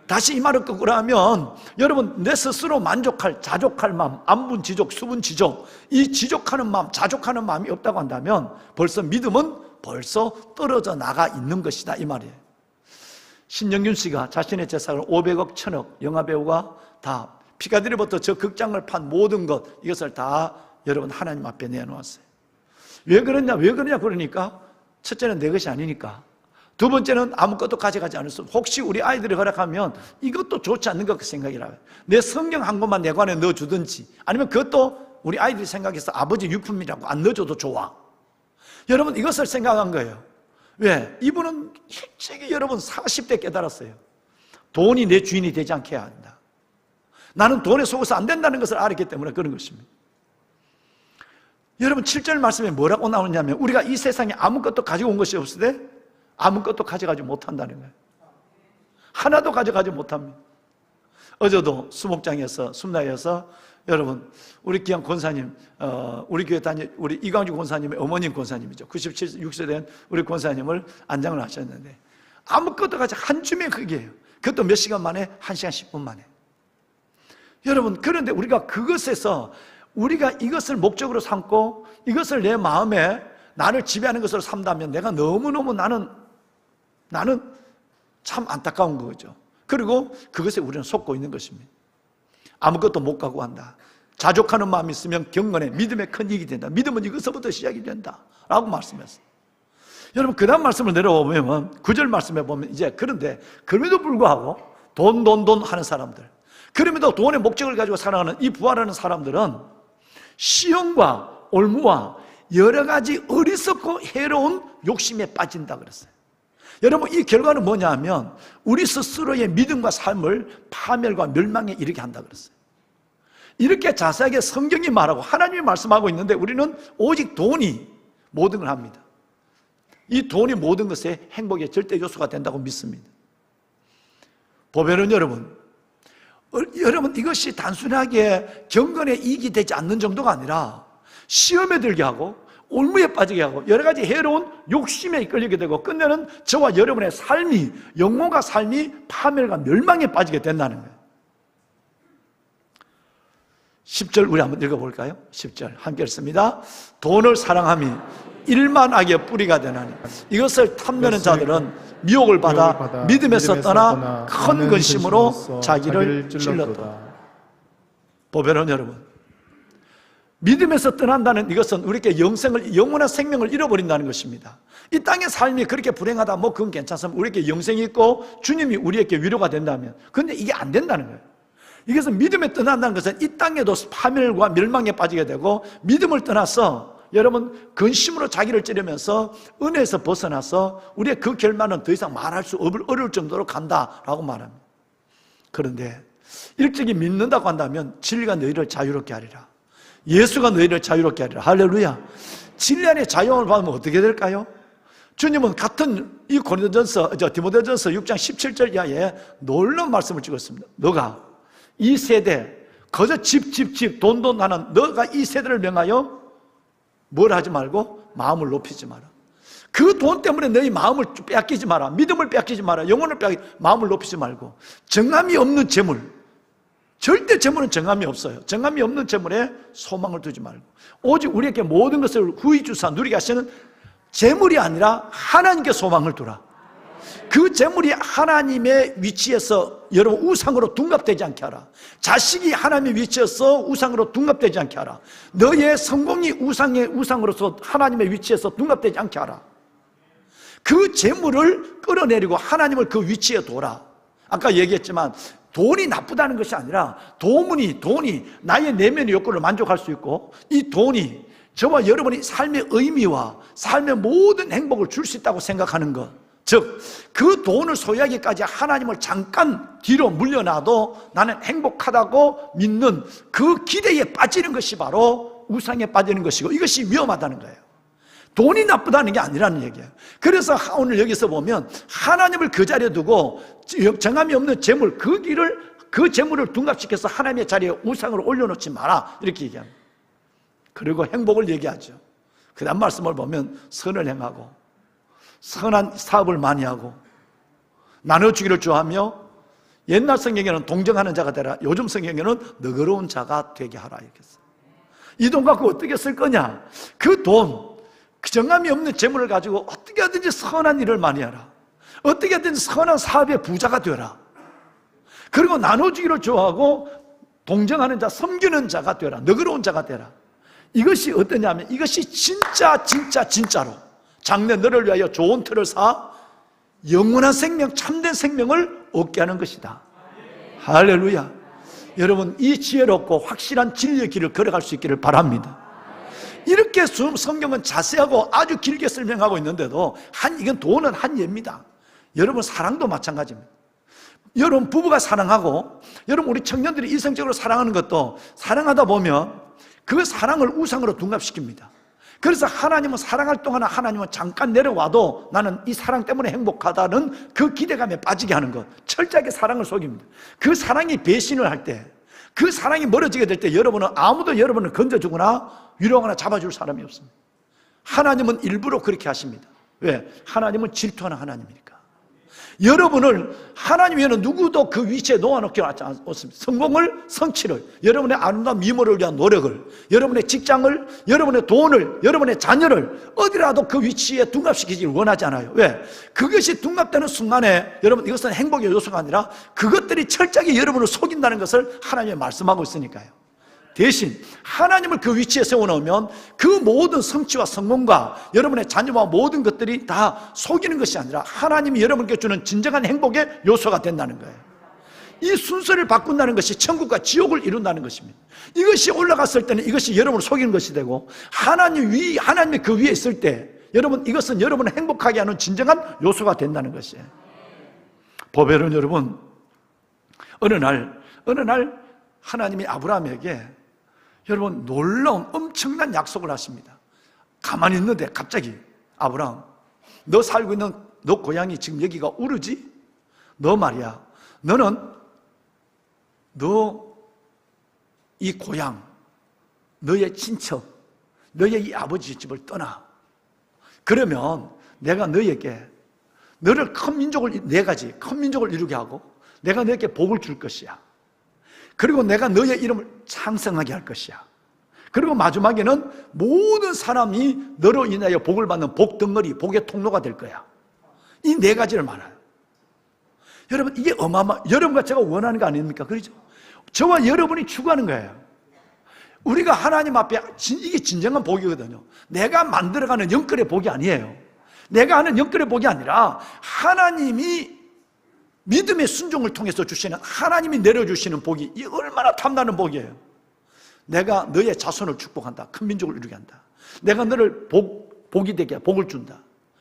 다시 이 말을 거꾸로 하면, 여러분, 내 스스로 만족할, 자족할 마음, 안분지족, 수분지족, 이 지족하는 마음, 자족하는 마음이 없다고 한다면 벌써 믿음은 벌써 떨어져 나가 있는 것이다, 이 말이에요. 신영균 씨가 자신의 재산을 500억, 1000억, 영화배우가 다 피카디리부터 저 극장을 판 모든 것, 이것을 다 여러분 하나님 앞에 내놓았어요. 왜 그러냐 그러니까 첫째는 내 것이 아니니까, 두 번째는 아무것도 가져가지 않을 수 없어. 혹시 우리 아이들이 허락하면 이것도 좋지 않는 것 생각이라, 내 성경 한 권만 내 관에 넣어주든지, 아니면 그것도 우리 아이들이 생각해서 아버지 유품이라고 안 넣어줘도 좋아. 여러분, 이것을 생각한 거예요. 왜? 이분은 일찍이 여러분 40대 깨달았어요. 돈이 내 주인이 되지 않게 해야 한다. 나는 돈에 속아서 안 된다는 것을 알았기 때문에 그런 것입니다. 여러분, 7절 말씀에 뭐라고 나오냐면, 우리가 이 세상에 아무것도 가지고 온 것이 없을 때 아무것도 가져가지 못한다는 거예요. 하나도 가져가지 못합니다. 어제도 수목장에서, 숨나에서 여러분, 우리 귀한 권사님, 우리 교회 우리 이광주 권사님의 어머님 권사님이죠. 97세 된 우리 권사님을 안장을 하셨는데 아무것도 가져가, 한 줌의 크기예요. 그것도 몇 시간 만에, 1시간 10분 만에. 여러분, 그런데 우리가 그것에서 우리가 이것을 목적으로 삼고 이것을 내 마음에 나를 지배하는 것으로 삼다면 내가 너무너무 나는 참 안타까운 거죠. 그리고 그것에 우리는 속고 있는 것입니다. 아무것도 못 가고 한다. 자족하는 마음이 있으면 경건에 믿음에 큰 이익이 된다. 믿음은 이것부터 시작이 된다 라고 말씀했어요. 여러분, 그 다음 말씀을 내려보면 9절 말씀에 보면 이제, 그런데 그럼에도 불구하고 돈 하는 사람들, 그럼에도 돈의 목적을 가지고 살아가는 이 부활하는 사람들은 시험과 올무와 여러 가지 어리석고 해로운 욕심에 빠진다 그랬어요. 여러분, 이 결과는 뭐냐 하면 우리 스스로의 믿음과 삶을 파멸과 멸망에 이르게 한다 그랬어요. 이렇게 자세하게 성경이 말하고 하나님이 말씀하고 있는데 우리는 오직 돈이 모든 걸 합니다. 이 돈이 모든 것의 행복의 절대 요소가 된다고 믿습니다. 보면은 여러분, 이것이 단순하게 경건에 이익이 되지 않는 정도가 아니라 시험에 들게 하고 올무에 빠지게 하고 여러 가지 해로운 욕심에 이끌리게 되고 끝내는 저와 여러분의 삶이, 영혼과 삶이 파멸과 멸망에 빠지게 된다는 거예요. 10절 우리 한번 읽어볼까요? 10절 함께 읽습니다. 돈을 사랑함이 일만 악의 뿌리가 되나니 이것을 탐내는 자들은 미혹을 받아 믿음에서 떠나 큰 근심으로 자기를 찔렀다. 보배는 여러분, 믿음에서 떠난다는 이것은 우리에게 영원한 생명을 잃어버린다는 것입니다. 이 땅의 삶이 그렇게 불행하다, 뭐 그건 괜찮습니다. 우리에게 영생이 있고 주님이 우리에게 위로가 된다면, 그런데 이게 안 된다는 거예요. 이것은 믿음에 떠난다는 것은 이 땅에도 파멸과 멸망에 빠지게 되고, 믿음을 떠나서 여러분 근심으로 자기를 찌르면서 은혜에서 벗어나서 우리의 그 결말은 더 이상 말할 수 어려울 정도로 간다라고 말합니다. 그런데 일찍이 믿는다고 한다면 진리가 너희를 자유롭게 하리라. 예수가 너희를 자유롭게 하리라. 할렐루야. 진리 안에 자유함을 받으면 어떻게 될까요? 주님은 같은 이 디모데전서 6장 17절 이하에 놀라운 말씀을 찍었습니다. 너가 이 세대 거저 집 돈 하는 너가 이 세대를 명하여 뭘 하지 말고 마음을 높이지 마라. 그 돈 때문에 너희 마음을 빼앗기지 마라. 믿음을 빼앗기지 마라. 영혼을 빼앗기지 마음을 높이지 말고, 정함이 없는 재물, 절대 재물은 정함이 없어요. 정함이 없는 재물에 소망을 두지 말고 오직 우리에게 모든 것을 후히 주사 누리게 하시는 재물이 아니라 하나님께 소망을 두라. 그 재물이 하나님의 위치에서 여러분 우상으로 둔갑되지 않게 하라. 자식이 하나님의 위치에서 우상으로 둔갑되지 않게 하라. 너의 성공이 우상으로서 하나님의 위치에서 둔갑되지 않게 하라. 그 재물을 끌어내리고 하나님을 그 위치에 둬라. 아까 얘기했지만 돈이 나쁘다는 것이 아니라 돈이 나의 내면의 욕구를 만족할 수 있고, 이 돈이 저와 여러분이 삶의 의미와 삶의 모든 행복을 줄 수 있다고 생각하는 것, 즉 그 돈을 소유하기까지 하나님을 잠깐 뒤로 물려놔도 나는 행복하다고 믿는 그 기대에 빠지는 것이 바로 우상에 빠지는 것이고, 이것이 위험하다는 거예요. 돈이 나쁘다는 게 아니라는 얘기예요. 그래서 오늘 여기서 보면 하나님을 그 자리에 두고 정함이 없는 재물, 그 재물을 둔갑시켜서 하나님의 자리에 우상을 올려놓지 마라, 이렇게 얘기합니다. 그리고 행복을 얘기하죠. 그 다음 말씀을 보면 선을 행하고 선한 사업을 많이 하고 나눠주기를 좋아하며, 옛날 성경에는 동정하는 자가 되라, 요즘 성경에는 너그러운 자가 되게 하라 이렇게 했어요. 이 돈 갖고 어떻게 쓸 거냐? 그 돈, 그 정함이 없는 재물을 가지고 어떻게 하든지 선한 일을 많이 하라. 어떻게 하든지 선한 사업의 부자가 되라. 그리고 나눠주기를 좋아하고 동정하는 자, 섬기는 자가 되라. 너그러운 자가 되라. 이것이 어떠냐면, 이것이 진짜로 장래 너를 위하여 좋은 틀을 사 영원한 생명, 참된 생명을 얻게 하는 것이다. 할렐루야. 여러분, 이 지혜롭고 확실한 진리의 길을 걸어갈 수 있기를 바랍니다. 이렇게 성경은 자세하고 아주 길게 설명하고 있는데도 이건 돈은 한 예입니다. 여러분, 사랑도 마찬가지입니다. 여러분, 부부가 사랑하고, 여러분, 우리 청년들이 이성적으로 사랑하는 것도 사랑하다 보면 그 사랑을 우상으로 둔갑시킵니다. 그래서 하나님은 사랑할 동안 하나님은 잠깐 내려와도 나는 이 사랑 때문에 행복하다는 그 기대감에 빠지게 하는 것, 철저하게 사랑을 속입니다. 그 사랑이 배신을 할 때, 그 사랑이 멀어지게 될 때 여러분은 아무도 여러분을 건져주거나 위로하거나 잡아줄 사람이 없습니다. 하나님은 일부러 그렇게 하십니다. 왜? 하나님은 질투하는 하나님이니까. 여러분을 하나님 외에는 누구도 그 위치에 놓아놓지 않습니다. 성공을, 성취를, 여러분의 아름다운 미모를 위한 노력을, 여러분의 직장을, 여러분의 돈을, 여러분의 자녀를 어디라도 그 위치에 둔갑시키길 원하지 않아요. 왜? 그것이 둔갑되는 순간에 여러분, 이것은 행복의 요소가 아니라 그것들이 철저하게 여러분을 속인다는 것을 하나님이 말씀하고 있으니까요. 대신 하나님을 그 위치에 세워놓으면 그 모든 성취와 성공과 여러분의 자녀와 모든 것들이 다 속이는 것이 아니라 하나님이 여러분께 주는 진정한 행복의 요소가 된다는 거예요. 이 순서를 바꾼다는 것이 천국과 지옥을 이룬다는 것입니다. 이것이 올라갔을 때는 이것이 여러분을 속이는 것이 되고, 하나님이 그 위에 있을 때 여러분, 이것은 여러분을 행복하게 하는 진정한 요소가 된다는 것이에요. 보배는 여러분, 어느 날 하나님이 아브라함에게 여러분 놀라운 엄청난 약속을 하십니다. 가만히 있는데 갑자기, 아브라함, 너 살고 있는 너 고향이 지금 여기가 우르지? 너 말이야, 너는 너 이 고향, 너의 친척, 너의 이 아버지 집을 떠나. 그러면 내가 너에게 너를 큰 민족을, 네 가지 큰 민족을 이루게 하고 내가 너에게 복을 줄 것이야. 그리고 내가 너의 이름을 창성하게 할 것이야. 그리고 마지막에는 모든 사람이 너로 인하여 복을 받는 복덩어리, 복의 통로가 될 거야. 이 네 가지를 말해요. 여러분, 이게 여러분과 제가 원하는 거 아닙니까? 그렇죠? 저와 여러분이 추구하는 거예요. 우리가 하나님 앞에, 이게 진정한 복이거든요. 내가 만들어가는 영끌의 복이 아니에요. 내가 하는 영끌의 복이 아니라 하나님이 믿음의 순종을 통해서 주시는, 하나님이 내려주시는 복이, 이 얼마나 탐나는 복이에요. 내가 너의 자손을 축복한다. 큰 민족을 이루게 한다. 내가 너를 복이 되게 복을 준다.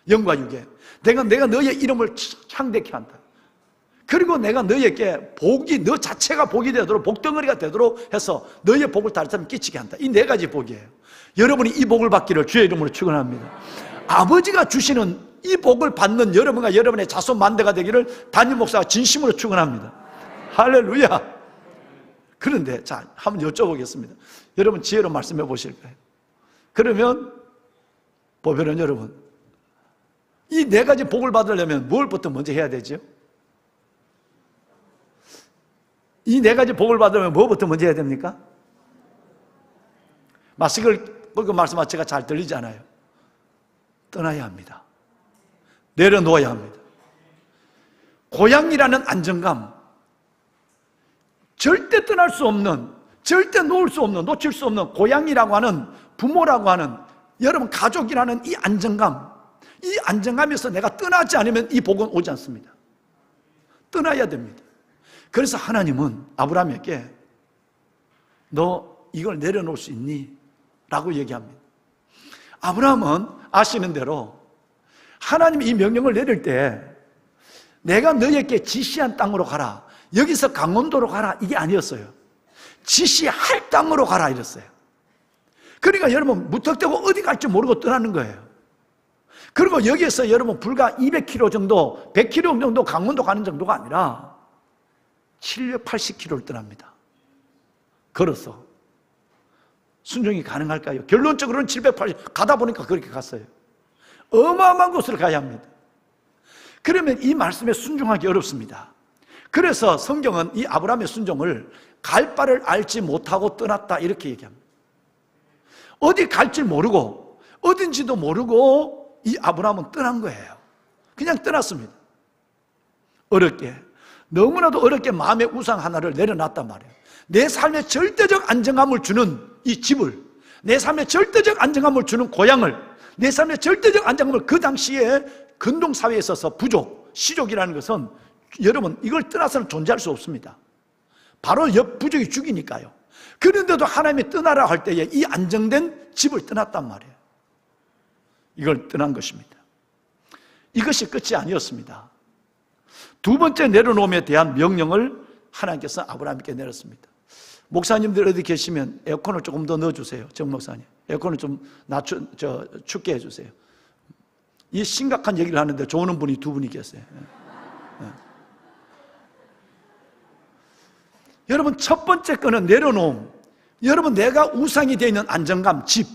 영과 육에. 내가 너의 이름을 창대케 한다. 그리고 내가 너에게 복이, 너 자체가 복이 되도록, 복덩어리가 되도록 해서 너의 복을 다른 사람에 끼치게 한다. 이 네 가지 복이에요. 여러분이 이 복을 받기를 주의 이름으로 축원합니다. 아버지가 주시는 이 복을 받는 여러분과 여러분의 자손 만대가 되기를 담임 목사가 진심으로 축원합니다. 할렐루야. 그런데 자, 한번 여쭤보겠습니다. 여러분 지혜로 말씀해 보실까요? 그러면 보면은 여러분, 이 네 가지 복을 받으려면 뭘부터 먼저 해야 되죠? 이 네 가지 복을 받으려면 뭐부터 먼저 해야 됩니까? 마스크를 벗고 말씀하시면 제가 잘 들리지 않아요. 떠나야 합니다. 내려놓아야 합니다. 고향이라는 안정감, 절대 떠날 수 없는, 절대 놓을 수 없는, 놓칠 수 없는 고향이라고 하는, 부모라고 하는, 여러분 가족이라는 이 안정감, 이 안정감에서 내가 떠나지 않으면 이 복은 오지 않습니다. 떠나야 됩니다. 그래서 하나님은 아브라함에게 너 이걸 내려놓을 수 있니? 라고 얘기합니다. 아브라함은 아시는 대로 하나님이 이 명령을 내릴 때 내가 너에게 지시한 땅으로 가라, 여기서 강원도로 가라, 이게 아니었어요. 지시할 땅으로 가라 이랬어요. 그러니까 여러분 무턱대고 어디 갈지 모르고 떠나는 거예요. 그리고 여기에서 여러분 불과 200km 정도, 100km 정도 강원도 가는 정도가 아니라 780km를 떠납니다. 걸어서. 순종이 가능할까요? 결론적으로는 780, 가다 보니까 그렇게 갔어요. 어마어마한 곳을 가야 합니다. 그러면 이 말씀에 순종하기 어렵습니다. 그래서 성경은 이 아브라함의 순종을 갈 바를 알지 못하고 떠났다 이렇게 얘기합니다. 어디 갈지 모르고 어딘지도 모르고 이 아브라함은 떠난 거예요. 그냥 떠났습니다. 어렵게, 너무나도 어렵게 마음의 우상 하나를 내려놨단 말이에요. 내 삶에 절대적 안정감을 주는 이 집을, 내 삶에 절대적 안정감을 주는 고향을, 내 삶에 절대적 안정감을, 그 당시에 근동사회에 있어서 부족, 시족이라는 것은 여러분 이걸 떠나서는 존재할 수 없습니다. 바로 옆 부족이 죽이니까요. 그런데도 하나님이 떠나라 할 때에 이 안정된 집을 떠났단 말이에요. 이걸 떠난 것입니다. 이것이 끝이 아니었습니다. 두 번째 내려놓음에 대한 명령을 하나님께서 아브라함께 내렸습니다. 목사님들 어디 계시면 에어컨을 조금 더 넣어주세요. 정 목사님, 에어컨을 좀 춥게 해주세요. 이 심각한 얘기를 하는데 좋은 분이 두 분이 계세요. 여러분 첫 번째 거는 내려놓음. 여러분 내가 우상이 되어 있는 안정감, 집,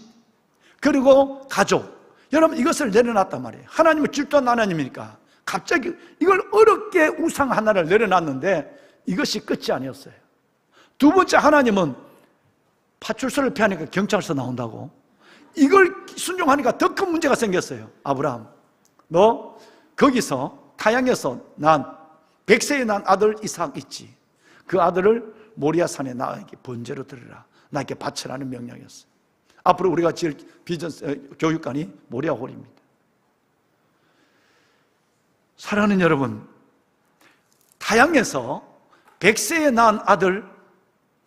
그리고 가족, 여러분 이것을 내려놨단 말이에요. 하나님을 질투한 하나님이니까 갑자기 이걸 어렵게 우상 하나를 내려놨는데 이것이 끝이 아니었어요. 두 번째, 하나님은 파출소를 피하니까 경찰서 나온다고, 이걸 순종하니까 더 큰 문제가 생겼어요. 아브라함, 너 거기서 타향에서 난 100세에 난 아들 이삭 있지, 그 아들을 모리아산에 나에게 번제로 드리라, 나에게 바치라는 명령이었어요. 앞으로 우리가 지을 비전 교육관이 모리아홀입니다. 사랑하는 여러분, 타향에서 100세에 낳은 아들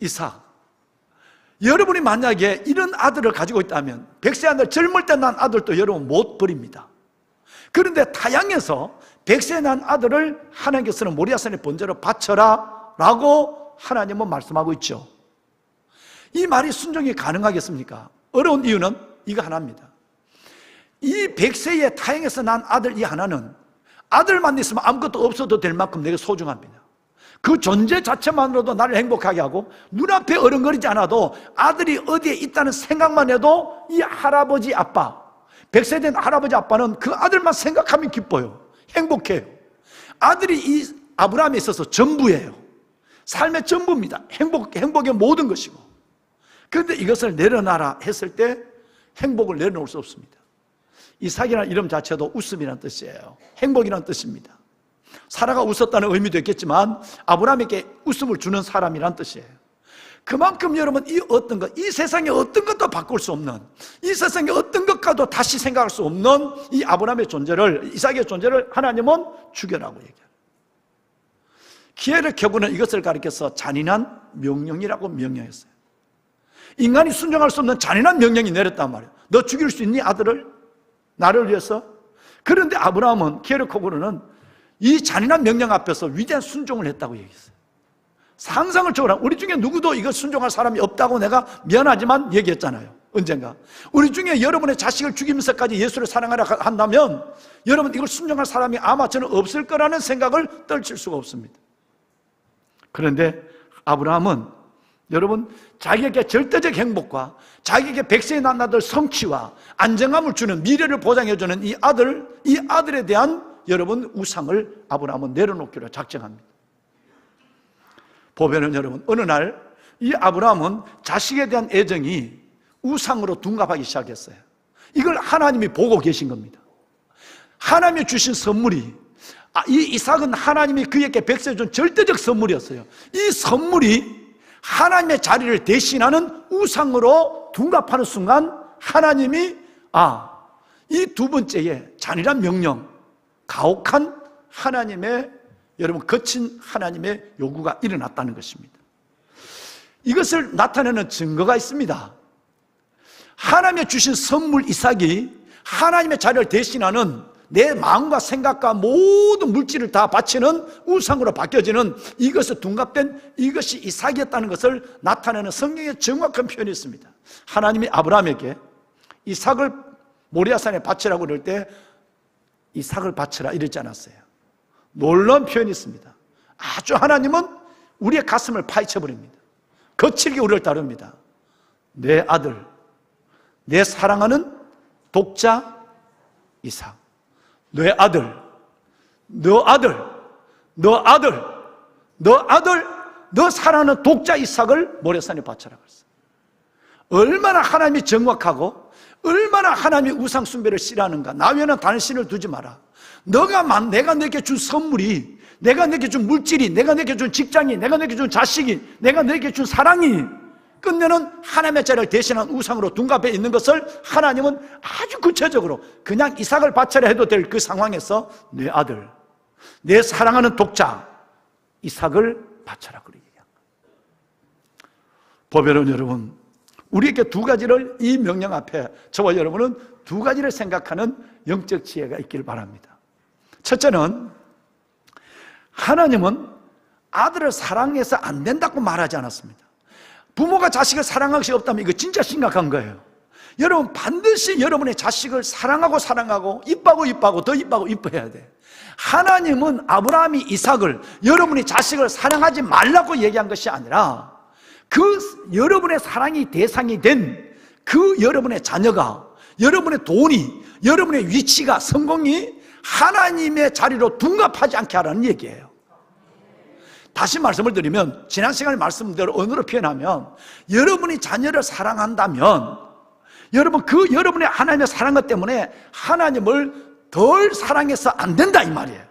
이삭, 여러분이 만약에 이런 아들을 가지고 있다면 100세 아들, 젊을 때 낳은 아들도 여러분 못 버립니다. 그런데 타향에서 100세에 낳은 아들을 하나님께서는 모리아산에 번제로 바쳐라 라고 하나님은 말씀하고 있죠. 이 말이 순종이 가능하겠습니까? 어려운 이유는 이거 하나입니다. 이 100세에 타향에서 낳은 아들 이 하나는 아들만 있으면 아무것도 없어도 될 만큼 내게 소중합니다. 그 존재 자체만으로도 나를 행복하게 하고, 눈앞에 어른거리지 않아도 아들이 어디에 있다는 생각만 해도 이 할아버지 아빠, 100세 된 할아버지 아빠는 그 아들만 생각하면 기뻐요. 행복해요. 아들이 이 아브라함에 있어서 전부예요. 삶의 전부입니다. 행복의 모든 것이고. 그런데 이것을 내려놔라 했을 때 행복을 내려놓을 수 없습니다. 이삭이라는 이름 자체도 웃음이라는 뜻이에요. 행복이라는 뜻입니다. 사라가 웃었다는 의미도 있겠지만 아브라함에게 웃음을 주는 사람이라는 뜻이에요. 그만큼 여러분 이 어떤 것, 이 세상의 어떤 것도 바꿀 수 없는, 이 세상의 어떤 것과도 다시 생각할 수 없는 이 아브라함의 존재를, 이삭의 존재를 하나님은 죽여라고 얘기해요. 기회를 켜고는 이것을 가리켜서 잔인한 명령이라고 명령했어요. 인간이 순종할 수 없는 잔인한 명령이 내렸단 말이에요. 너 죽일 수 있니 아들을? 나를 위해서? 그런데 아브라함은 기회를 켜고는 이 잔인한 명령 앞에서 위대한 순종을 했다고 얘기했어요. 상상을 초월한, 우리 중에 누구도 이거 순종할 사람이 없다고 내가 미안하지만 얘기했잖아요. 언젠가. 우리 중에 여러분의 자식을 죽이면서까지 예수를 사랑하라 한다면 여러분 이걸 순종할 사람이 아마 저는 없을 거라는 생각을 떨칠 수가 없습니다. 그런데 아브라함은 여러분 자기에게 절대적 행복과 자기에게 백세의 난나들 성취와 안정감을 주는, 미래를 보장해주는 이 아들에 대한 여러분 우상을 아브라함은 내려놓기로 작정합니다. 보면은 여러분 어느 날 이 아브라함은 자식에 대한 애정이 우상으로 둔갑하기 시작했어요. 이걸 하나님이 보고 계신 겁니다. 하나님이 주신 선물이, 이 이삭은 하나님이 그에게 백세 준 절대적 선물이었어요. 이 선물이 하나님의 자리를 대신하는 우상으로 둔갑하는 순간 하나님이 이 두 번째의 잔인한 명령, 가혹한 하나님의, 여러분 거친 하나님의 요구가 일어났다는 것입니다. 이것을 나타내는 증거가 있습니다. 하나님의 주신 선물 이삭이 하나님의 자리를 대신하는, 내 마음과 생각과 모든 물질을 다 바치는 우상으로 바뀌어지는 이것을 둔갑된 이것이 이삭이었다는 것을 나타내는 성경의 정확한 표현이 있습니다. 하나님이 아브라함에게 이삭을 모리아산에 바치라고 그럴 때 이삭을 바치라 이러지 않았어요. 놀라운 표현이 있습니다. 아주 하나님은 우리의 가슴을 파헤쳐버립니다. 거칠게 우리를 다룹니다. 내 아들, 내 사랑하는 독자 이삭, 내 아들, 너 사랑하는 독자 이삭을 모래산에 바쳐라 그랬어요. 얼마나 하나님이 정확하고 얼마나 하나님이 우상 숭배를 싫어하는가. 나 외에는 다른 신을 두지 마라. 내가 내게 준 선물이, 내가 내게 준 물질이, 내가 내게 준 직장이, 내가 내게 준 자식이, 내가 내게 준 사랑이 끝내는 하나님의 자리를 대신한 우상으로 둔갑해 있는 것을 하나님은 아주 구체적으로 그냥 이삭을 바쳐라 해도 될 그 상황에서 내 아들, 내 사랑하는 독자 이삭을 바쳐라 그렇게 얘기합니다. 보배로운 여러분, 우리에게 두 가지를, 이 명령 앞에 저와 여러분은 두 가지를 생각하는 영적 지혜가 있길 바랍니다. 첫째는 하나님은 아들을 사랑해서 안 된다고 말하지 않았습니다. 부모가 자식을 사랑할 수 없다면 이거 진짜 심각한 거예요. 여러분 반드시 여러분의 자식을 사랑하고 이뻐하고 더 이뻐하고 이뻐해야 돼. 하나님은 아브라함이 이삭을, 여러분이 자식을 사랑하지 말라고 얘기한 것이 아니라 그 여러분의 사랑이 대상이 된 그 여러분의 자녀가, 여러분의 돈이, 여러분의 위치가, 성공이 하나님의 자리로 둔갑하지 않게 하라는 얘기예요. 다시 말씀을 드리면, 지난 시간에 말씀대로 언어로 표현하면, 여러분이 자녀를 사랑한다면 여러분 여러분의 하나님의 사랑것 때문에 하나님을 덜 사랑해서 안 된다 이 말이에요.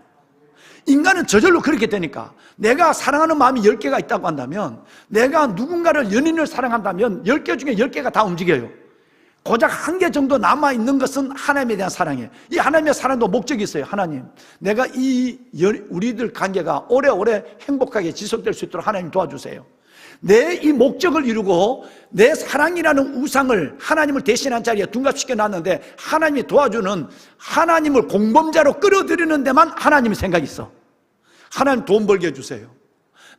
인간은 저절로 그렇게 되니까, 내가 사랑하는 마음이 10개가 있다고 한다면, 내가 누군가를, 연인을 사랑한다면 10개 중에 10개가 다 움직여요. 고작 1개 정도 남아있는 것은 하나님에 대한 사랑이에요. 이 하나님의 사랑도 목적이 있어요. 하나님, 내가 우리들 관계가 오래오래 행복하게 지속될 수 있도록 하나님 도와주세요. 내 이 목적을 이루고 내 사랑이라는 우상을 하나님을 대신한 자리에 둔갑시켜 놨는데, 하나님이 도와주는, 하나님을 공범자로 끌어들이는 데만 하나님의 생각이 있어. 하나님 돈 벌게 해주세요.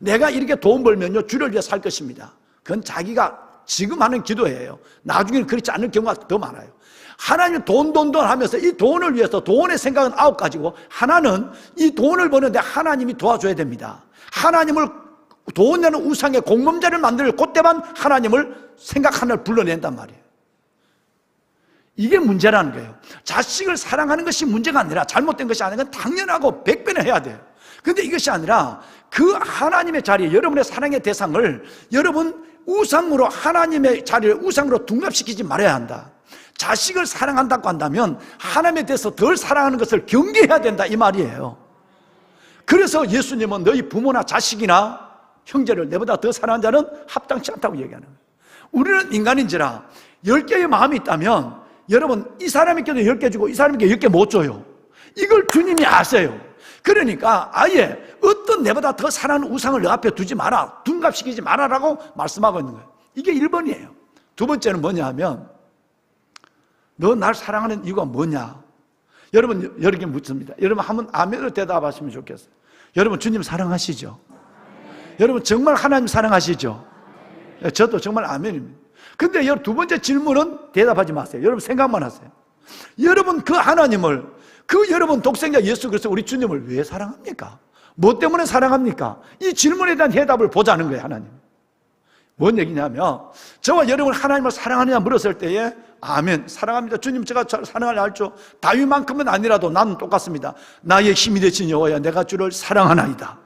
내가 이렇게 돈 벌면요 주를 위해 살 것입니다. 그건 자기가 지금 하는 기도예요. 나중에는 그렇지 않을 경우가 더 많아요. 하나님 돈 하면서 이 돈을 위해서, 돈의 생각은 9가지고 하나는 이 돈을 버는데 하나님이 도와줘야 됩니다. 하나님을, 돈이라는 우상의 공범자를 만들 그때만 하나님을 하나를 불러낸단 말이에요. 이게 문제라는 거예요. 자식을 사랑하는 것이 문제가 아니라, 잘못된 것이 아니라 당연하고 100배는 해야 돼요. 근데 이것이 아니라 그 하나님의 자리에 여러분의 사랑의 대상을 여러분 우상으로 하나님의 자리를 우상으로 둔갑시키지 말아야 한다. 자식을 사랑한다고 한다면 하나님에 대해서 덜 사랑하는 것을 경계해야 된다 이 말이에요. 그래서 예수님은 너희 부모나 자식이나 형제를 내보다 더 사랑하는 자는 합당치 않다고 얘기하는 거예요. 우리는 인간인지라 10개의 마음이 있다면 여러분 이 사람에게도 10개 주고 이 사람에게 10개 못 줘요. 이걸 주님이 아세요. 그러니까 아예 어떤 내보다 더 사랑하는 우상을 너 앞에 두지 마라, 둔갑시키지 마라라고 말씀하고 있는 거예요. 이게 1번이에요. 두 번째는 뭐냐 하면 너 날 사랑하는 이유가 뭐냐? 여러분 여러 개 묻습니다. 여러분 한번 아멘으로 대답하시면 좋겠어요. 여러분 주님 사랑하시죠? 여러분 정말 하나님 사랑하시죠? 저도 정말 아멘입니다. 근데 두 번째 질문은 대답하지 마세요. 여러분 생각만 하세요. 여러분 그 하나님을, 그 여러분 독생자 예수 그리스도 우리 주님을 왜 사랑합니까? 뭐 때문에 사랑합니까? 이 질문에 대한 대답을 보자는 거예요. 하나님 뭔 얘기냐면 저와 여러분 하나님을 사랑하느냐 물었을 때에 아멘 사랑합니다. 주님 제가 사랑을 알죠. 다윗만큼은 아니라도 나는 똑같습니다. 나의 힘이 되신 여호와야 내가 주를 사랑하나이다.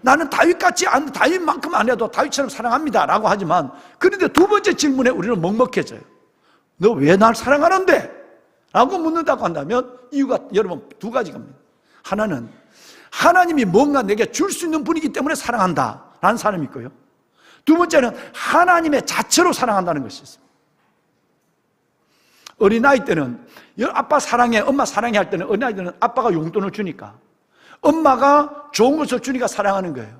나는 다윗만큼 아니라도 다윗처럼 사랑합니다 라고 하지만 그런데 두 번째 질문에 우리는 먹먹해져요. 너 왜 날 사랑하는데? 라고 묻는다고 한다면 이유가 여러분 두 가지가 있습니다. 하나는 하나님이 뭔가 내게 줄 수 있는 분이기 때문에 사랑한다 라는 사람이 있고요. 두 번째는 하나님의 자체로 사랑한다는 것이 있습니다. 어린아이 때는 아빠 사랑해, 엄마 사랑해 할 때는 어린아이 때는 아빠가 용돈을 주니까 엄마가 좋은 것을 주니까 사랑하는 거예요.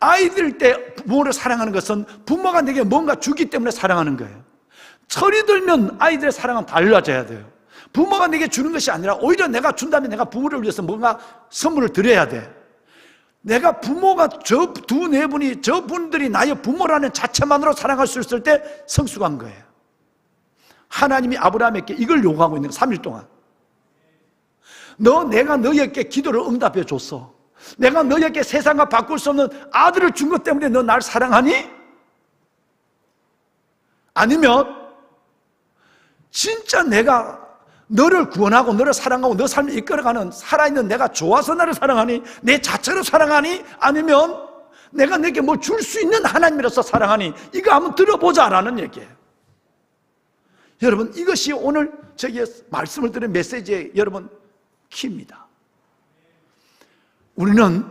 아이들 때 부모를 사랑하는 것은 부모가 내게 뭔가 주기 때문에 사랑하는 거예요. 철이 들면 아이들의 사랑은 달라져야 돼요. 부모가 내게 주는 것이 아니라 오히려 내가 준다면 내가 부모를 위해서 뭔가 선물을 드려야 돼. 내가 부모가 저분들이 나의 부모라는 자체만으로 사랑할 수 있을 때 성숙한 거예요. 하나님이 아브라함에게 이걸 요구하고 있는 거예요. 3일 동안 내가 너에게 기도를 응답해 줬어. 내가 너에게 세상과 바꿀 수 없는 아들을 준 것 때문에 너 날 사랑하니? 아니면 진짜 내가 너를 구원하고 너를 사랑하고 너 삶을 이끌어가는 살아있는 내가 좋아서 나를 사랑하니? 내 자체로 사랑하니? 아니면 내가 내게 뭐 줄 수 있는 하나님이라서 사랑하니? 이거 한번 들어보자라는 얘기예요. 여러분 이것이 오늘 저기 말씀을 드린 메시지의 여러분 키입니다. 우리는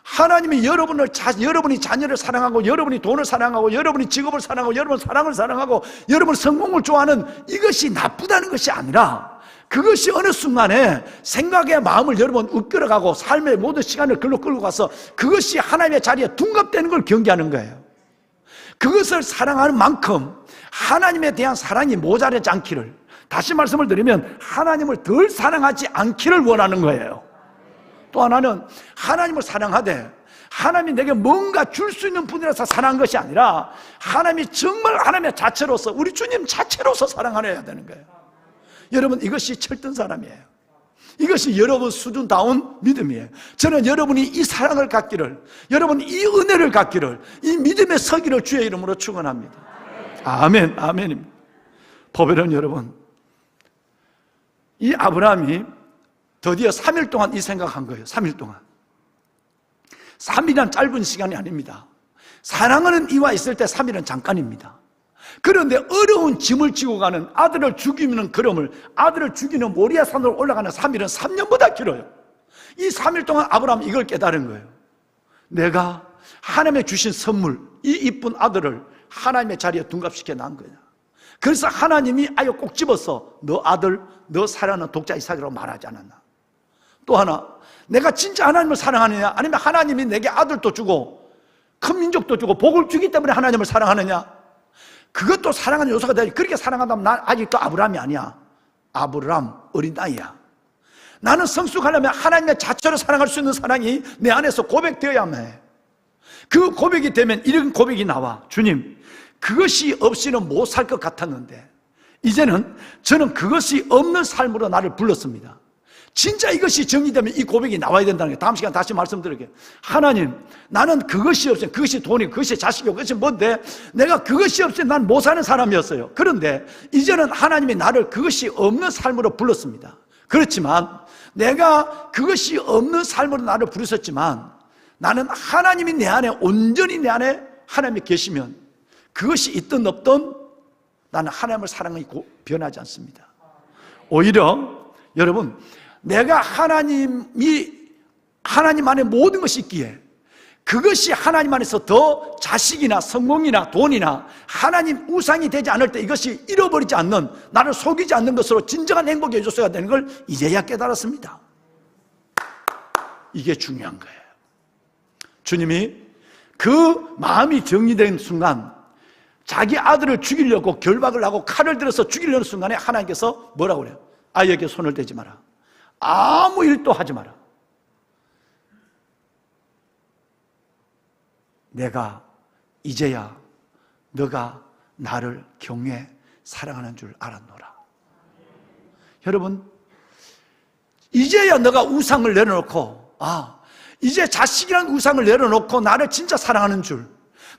하나님이 여러분이 자녀를 사랑하고 여러분이 돈을 사랑하고 여러분이 직업을 사랑하고 여러분 사랑을 사랑하고 여러분 성공을 좋아하는 이것이 나쁘다는 것이 아니라 그것이 어느 순간에 생각의 마음을 여러분 이끌어가고 삶의 모든 시간을 글로 끌고 가서 그것이 하나님의 자리에 둔갑되는 걸 경계하는 거예요. 그것을 사랑하는 만큼 하나님에 대한 사랑이 모자라지 않기를, 다시 말씀을 드리면 하나님을 덜 사랑하지 않기를 원하는 거예요. 또 하나는 하나님을 사랑하되 하나님이 내게 뭔가 줄 수 있는 분이라서 사랑한 것이 아니라 하나님이 정말 하나님의 자체로서 우리 주님 자체로서 사랑하여야 되는 거예요. 여러분 이것이 철든 사람이에요. 이것이 여러분 수준다운 믿음이에요. 저는 여러분이 이 사랑을 갖기를, 여러분 이 은혜를 갖기를, 이 믿음의 서기를 주의 이름으로 축원합니다. 아멘, 아멘입니다. 보배는 여러분, 이 아브라함이 드디어 3일 동안 이 생각한 거예요. 3일 동안. 3일이란 짧은 시간이 아닙니다. 사랑하는 이와 있을 때 3일은 잠깐입니다. 그런데 어려운 짐을 지고 가는 아들을 죽이는 걸음을, 아들을 죽이는 모리아 산으로 올라가는 3일은 3년보다 길어요. 이 3일 동안 아브라함이 이걸 깨달은 거예요. 내가 하나님의 주신 선물, 이 이쁜 아들을 하나님의 자리에 둔갑시켜 놓은 거야. 그래서 하나님이 아예 꼭 집어서 너 아들, 너 사랑하는 독자 이삭이라고 말하지 않았나. 또 하나, 내가 진짜 하나님을 사랑하느냐, 아니면 하나님이 내게 아들도 주고 큰 민족도 주고 복을 주기 때문에 하나님을 사랑하느냐, 그것도 사랑하는 요소가 되지. 그렇게 사랑한다면 난 아직도 아브라함이 아니야. 아브라함 어린아이야. 나는 성숙하려면 하나님의 자체로 사랑할 수 있는 사랑이 내 안에서 고백되어야만 해. 그 고백이 되면 이런 고백이 나와. 주님, 그것이 없이는 못 살 것 같았는데 이제는 저는 그것이 없는 삶으로 나를 불렀습니다. 진짜 이것이 정리되면 이 고백이 나와야 된다는 게, 다음 시간 다시 말씀드릴게요. 하나님, 나는 그것이 없으면, 그것이 돈이고 그것이 자식이고 그것이 뭔데 내가 그것이 없으면 난 못 사는 사람이었어요. 그런데 이제는 하나님이 나를 그것이 없는 삶으로 불렀습니다. 그렇지만 내가 그것이 없는 삶으로 나를 부르셨지만 나는 하나님이 내 안에, 온전히 내 안에 하나님이 계시면 그것이 있든 없든 나는 하나님을 사랑하고 변하지 않습니다. 오히려 여러분, 내가 하나님 안에 모든 것이 있기에 그것이 하나님 안에서 더 자식이나 성공이나 돈이나 하나님 우상이 되지 않을 때 이것이 잃어버리지 않는, 나를 속이지 않는 것으로 진정한 행복의 요소가 되는 걸 이제야 깨달았습니다. 이게 중요한 거예요. 주님이 그 마음이 정리된 순간 자기 아들을 죽이려고 결박을 하고 칼을 들어서 죽이려는 순간에 하나님께서 뭐라고 그래요? 아이에게 손을 대지 마라. 아무 일도 하지 마라. 내가 이제야 너가 나를 경외 사랑하는 줄 알았노라. 여러분, 이제야 너가 우상을 내려놓고, 이제 자식이라는 우상을 내려놓고 나를 진짜 사랑하는 줄,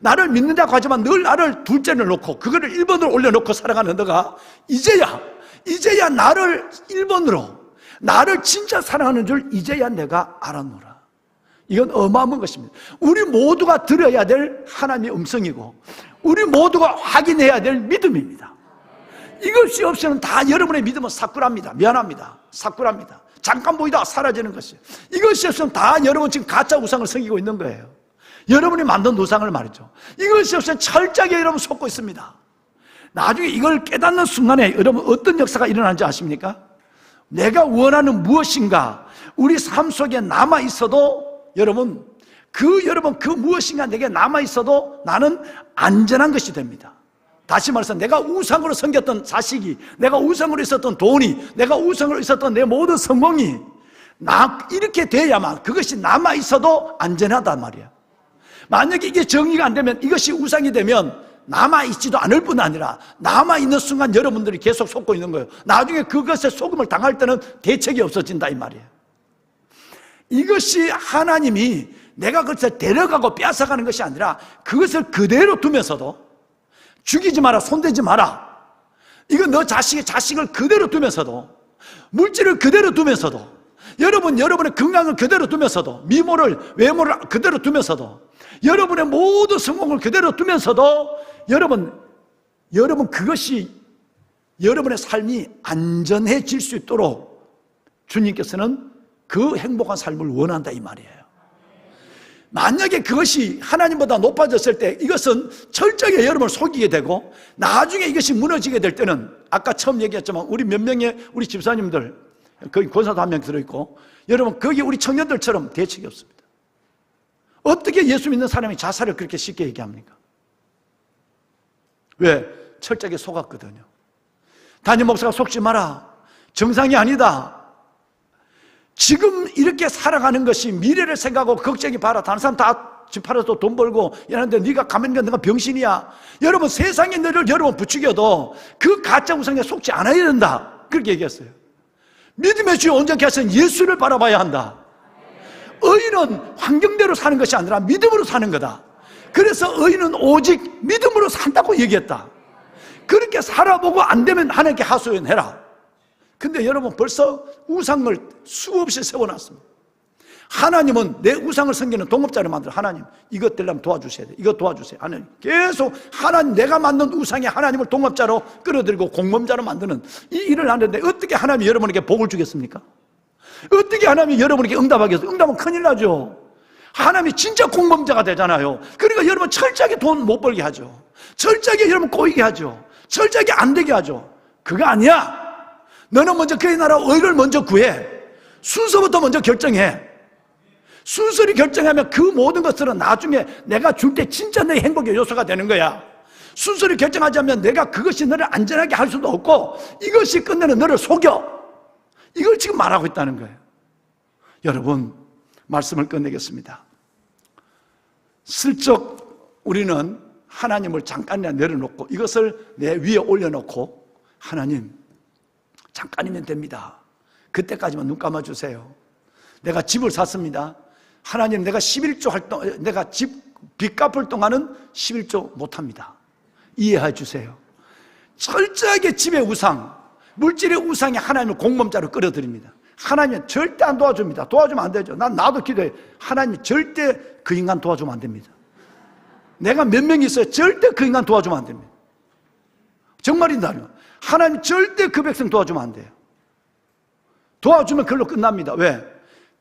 나를 믿는다고 하지만 늘 나를 둘째를 놓고 그거를 1번으로 올려놓고 살아가는 너가 이제야 나를 1번으로, 나를 진짜 사랑하는 줄 이제야 내가 알았노라. 이건 어마어마한 것입니다. 우리 모두가 들어야 될 하나님의 음성이고 우리 모두가 확인해야 될 믿음입니다. 이것이 없이는 다 여러분의 믿음은 사꾸랍니다. 미안합니다. 사꾸랍니다. 잠깐 보이다가 사라지는 것이에요. 이것이 없으면 다 여러분 지금 가짜 우상을 섬기고 있는 거예요. 여러분이 만든 우상을 말이죠. 이것이 없으면 철저하게 여러분 속고 있습니다. 나중에 이걸 깨닫는 순간에 여러분 어떤 역사가 일어나는지 아십니까? 내가 원하는 무엇인가 우리 삶 속에 남아 있어도 여러분 그 무엇인가 내게 남아 있어도 나는 안전한 것이 됩니다. 다시 말해서 내가 우상으로 섬겼던 자식이, 내가 우상으로 있었던 돈이, 내가 우상으로 있었던 내 모든 성공이 이렇게 돼야만 그것이 남아 있어도 안전하단 말이야. 만약에 이게 정리가 안 되면, 이것이 우상이 되면 남아있지도 않을 뿐 아니라 남아있는 순간 여러분들이 계속 속고 있는 거예요. 나중에 그것에 속음을 당할 때는 대책이 없어진다 이 말이에요. 이것이 하나님이 내가 그것을 데려가고 빼앗아가는 것이 아니라 그것을 그대로 두면서도 죽이지 마라, 손대지 마라, 이건 너 자식을 그대로 두면서도, 물질을 그대로 두면서도, 여러분의 건강을 그대로 두면서도, 외모를 그대로 두면서도, 여러분의 모든 성공을 그대로 두면서도 여러분 그것이 여러분의 삶이 안전해질 수 있도록 주님께서는 그 행복한 삶을 원한다 이 말이에요. 만약에 그것이 하나님보다 높아졌을 때 이것은 철저하게 여러분을 속이게 되고 나중에 이것이 무너지게 될 때는 아까 처음 얘기했지만 우리 몇 명의 우리 집사님들, 거기 권사도 한 명 들어있고 여러분 거기 우리 청년들처럼 대책이 없습니다. 어떻게 예수 믿는 사람이 자살을 그렇게 쉽게 얘기합니까? 왜? 철저하게 속았거든요. 담임 목사가 속지 마라, 정상이 아니다, 지금 이렇게 살아가는 것이 미래를 생각하고 걱정이 봐라, 다른 사람 다 집 팔아서 돈 벌고 이러는데 네가 가면 네가 병신이야. 여러분 세상에 너를 여러분 부추겨도 그 가짜 우상에 속지 않아야 된다, 그렇게 얘기했어요. 믿음의 주여 온전케 하신 예수를 바라봐야 한다. 의인은 환경대로 사는 것이 아니라 믿음으로 사는 거다. 그래서 의인은 오직 믿음으로 산다고 얘기했다. 그렇게 살아보고 안 되면 하나님께 하소연해라. 근데 여러분 벌써 우상을 수없이 세워놨습니다. 하나님은 내 우상을 섬기는 동업자를 만들어, 하나님 이것 되려면 도와주셔야 돼, 이것 도와주세요. 하나님 계속 하나님, 내가 만든 우상에 하나님을 동업자로 끌어들이고 공범자로 만드는 이 일을 하는데 어떻게 하나님이 여러분에게 복을 주겠습니까? 어떻게 하나님이 여러분에게 응답하겠어요? 응답은 큰일 나죠. 하나님이 진짜 공범자가 되잖아요. 그러니까 여러분 철저하게 돈 못 벌게 하죠. 철저하게 여러분 꼬이게 하죠. 철저하게 안 되게 하죠. 그거 아니야. 너는 먼저 그의 나라 의를 먼저 구해. 순서부터 먼저 결정해. 순서를 결정하면 그 모든 것들은 나중에 내가 줄 때 진짜 내 행복의 요소가 되는 거야. 순서를 결정하지 않으면 내가 그것이 너를 안전하게 할 수도 없고 이것이 끝내는 너를 속여. 이걸 지금 말하고 있다는 거예요. 여러분, 말씀을 끝내겠습니다. 슬쩍 우리는 하나님을 잠깐이나 내려놓고 이것을 내 위에 올려놓고, 하나님 잠깐이면 됩니다, 그때까지만 눈 감아주세요. 내가 집을 샀습니다. 하나님 내가 11조 활동, 내가 빚 갚을 동안은 11조 못합니다, 이해해 주세요. 철저하게 집의 우상, 물질의 우상에 하나님을 공범자로 끌어들입니다. 하나님은 절대 안 도와줍니다. 도와주면 안 되죠. 나도 기도해. 하나님이 절대 그 인간 도와주면 안 됩니다. 내가 몇 명 있어요. 절대 그 인간 도와주면 안 됩니다. 정말입니다. 하나님 절대 그 백성 도와주면 안 돼요. 도와주면 그걸로 끝납니다. 왜?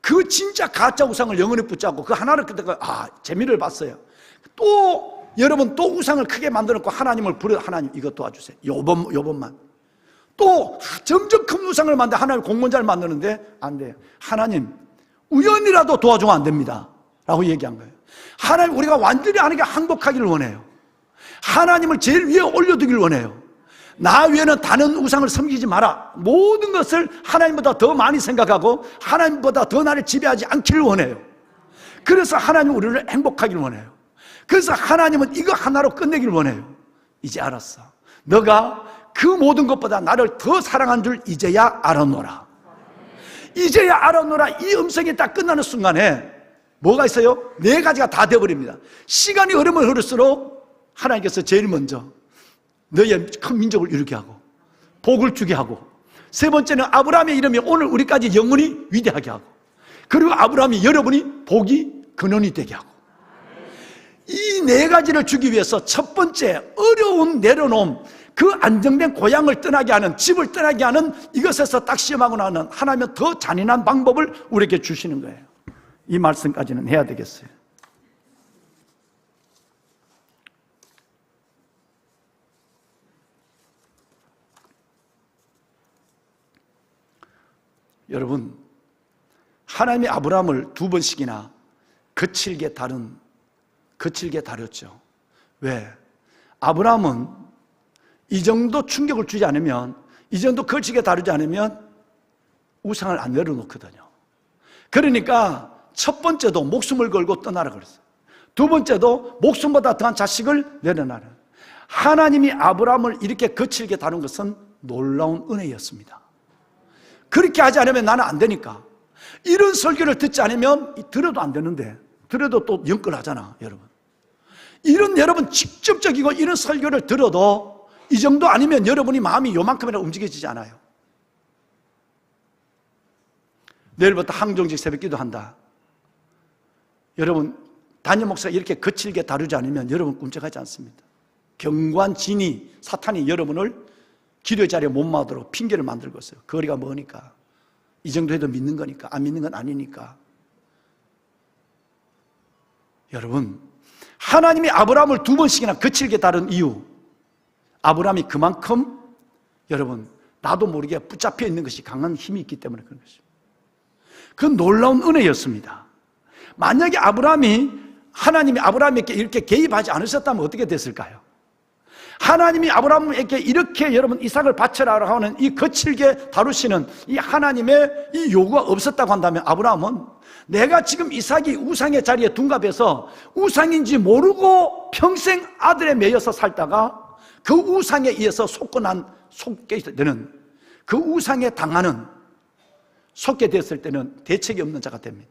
그 진짜 가짜 우상을 영원히 붙잡고 그 하나를 그때가 재미를 봤어요. 또 여러분 또 우상을 크게 만들었고 하나님을 부르 하나님 이것 도와주세요. 요번만. 또 점점 큰 우상을 만들 하나님 공문자를 만드는데 안 돼요. 하나님 우연이라도 도와주면 안 됩니다. 라고 얘기한 거예요. 하나님 우리가 완전히 하나님께 항복하기를 원해요. 하나님을 제일 위에 올려두기를 원해요. 나 외에는 다른 우상을 섬기지 마라. 모든 것을 하나님보다 더 많이 생각하고 하나님보다 더 나를 지배하지 않기를 원해요. 그래서 하나님은 우리를 행복하기를 원해요. 그래서 하나님은 이거 하나로 끝내기를 원해요. 이제 알았어. 너가 그 모든 것보다 나를 더 사랑한 줄 이제야 알았노라. 이제야 알았노라. 이 음성이 딱 끝나는 순간에 뭐가 있어요? 네 가지가 다 되어버립니다. 시간이 흐르면 흐를수록 하나님께서 제일 먼저 너의 큰 민족을 이루게 하고 복을 주게 하고, 세 번째는 아브라함의 이름이 오늘 우리까지 영원히 위대하게 하고, 그리고 아브라함이 여러분이 복이 근원이 되게 하고, 이 네 가지를 주기 위해서 첫 번째 어려운 내려놓음, 그 안정된 고향을 떠나게 하는, 집을 떠나게 하는 이것에서 딱 시험하고 나는 하나님은 더 잔인한 방법을 우리에게 주시는 거예요. 이 말씀까지는 해야 되겠어요. 여러분, 하나님이 아브라함을 두 번씩이나 거칠게 다뤘죠. 왜? 아브라함은 이 정도 충격을 주지 않으면, 이 정도 거칠게 다루지 않으면 우상을 안 내려놓거든요. 그러니까 첫 번째도 목숨을 걸고 떠나라 그랬어요. 두 번째도 목숨보다 더한 자식을 내려놔라. 하나님이 아브라함을 이렇게 거칠게 다룬 것은 놀라운 은혜였습니다. 그렇게 하지 않으면 나는 안 되니까. 이런 설교를 듣지 않으면 들어도 안 되는데, 들어도 또 영끌하잖아, 여러분. 이런 여러분 직접적이고 이런 설교를 들어도 이 정도 아니면 여러분이 마음이 요만큼이나 움직여지지 않아요. 내일부터 항정직 새벽기도 한다. 여러분, 담임 목사가 이렇게 거칠게 다루지 않으면 여러분 꿈쩍하지 않습니다. 경관 진이 사탄이 여러분을 기도의 자리에 못 마도록 핑계를 만들고 있어요. 거리가 머니까, 이 정도 해도 믿는 거니까, 안 믿는 건 아니니까. 여러분, 하나님이 아브라함을 두 번씩이나 거칠게 다룬 이유, 아브라함이 그만큼 여러분 나도 모르게 붙잡혀 있는 것이 강한 힘이 있기 때문에 그런 것입니다. 그건 놀라운 은혜였습니다. 만약에 하나님이 아브라함에게 이렇게 개입하지 않으셨다면 어떻게 됐을까요? 하나님이 아브라함에게 이렇게 여러분 이삭을 바쳐라 하는 이 거칠게 다루시는 이 하나님의 이 요구가 없었다고 한다면, 아브라함은 내가 지금 이삭이 우상의 자리에 둔갑해서 우상인지 모르고 평생 아들에 매여서 살다가 그 우상에 의해서 속게 되는, 그 우상에 당하는, 속게 됐을 때는 대책이 없는 자가 됩니다.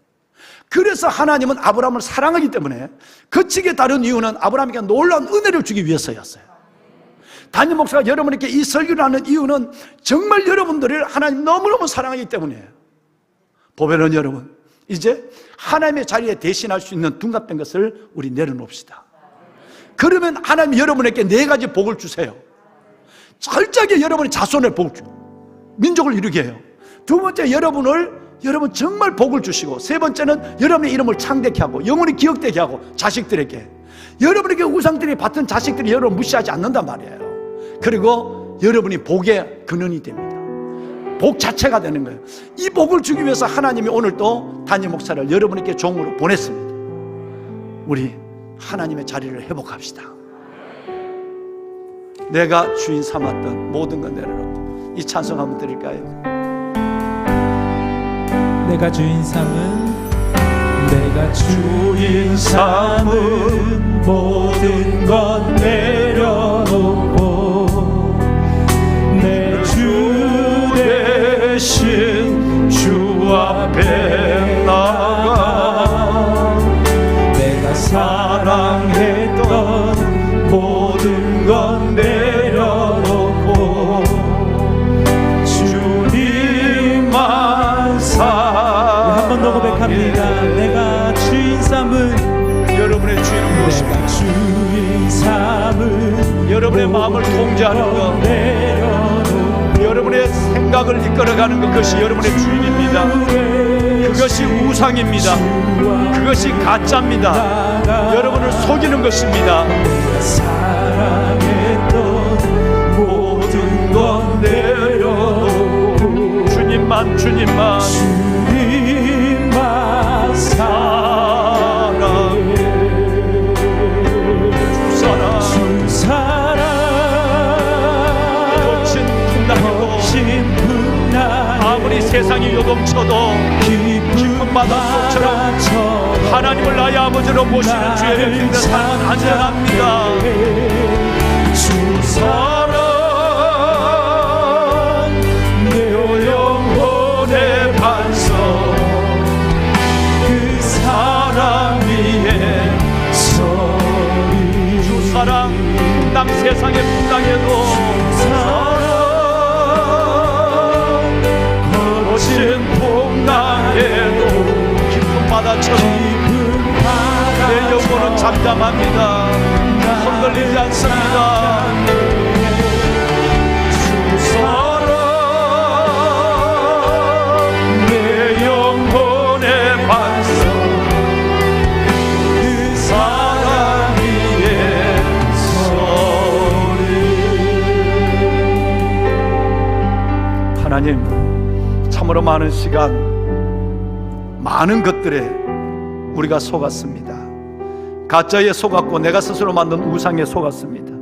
그래서 하나님은 아브라함을 사랑하기 때문에 거칠게 다룬 이유는 아브라함에게 놀라운 은혜를 주기 위해서였어요. 담임 목사가 여러분에게 이 설교를 하는 이유는 정말 여러분들을 하나님 너무너무 사랑하기 때문이에요. 보배는 여러분, 이제 하나님의 자리에 대신할 수 있는 둔갑된 것을 우리 내려놓읍시다. 그러면 하나님이 여러분에게 네 가지 복을 주세요. 철저하게 여러분의 자손을 복을 주고 민족을 이루게 해요. 두 번째, 여러분 정말 복을 주시고, 세 번째는 여러분의 이름을 창대케 하고 영원히 기억되게 하고, 자식들에게 여러분에게 우상들이 받던 자식들이 여러분 무시하지 않는단 말이에요. 그리고 여러분이 복의 근원이 됩니다. 복 자체가 되는 거예요. 이 복을 주기 위해서 하나님이 오늘 또 담임 목사를 여러분에게 종으로 보냈습니다. 우리 하나님의 자리를 회복합시다. 내가 주인 삼았던 모든 건 내려놓고, 이 찬송 한번 드릴까요? 내가 주인 삼은 모든 것 내려놓고 내 주 대신 주 앞에 나가 내가 사랑했던 모든 것 내려놓고 주님만 여러분의 마음을 통제하는 것, 여러분의 생각을 이끌어가는 것, 그것이 여러분의 주인입니다. 그것이 우상입니다. 그것이 가짜입니다. 여러분을 속이는 것입니다. 모든 것 내려놓고 주님만 사랑해. 주 사랑 거친 풍랑에도 아무리 세상이 요동쳐도 깊은 바닷속처럼 하나님을 나의 아버지로 모시는 주의 백성들의 삶은 안전합니다. 주 사랑 내 영혼의 반석, 그 사랑 위에 서리. 주 사랑 남 세상의 풍랑에도 사랑 거친 풍랑에도 깊은 바다처럼 내 영혼은 잠잠합니다. 흔들리지 않습니다. 주 사랑 내 영혼의 반석, 그 사랑 위에 서리. 하나님, 참으로 많은 시간, 많은 것들에 우리가 속았습니다. 가짜에 속았고 내가 스스로 만든 우상에 속았습니다.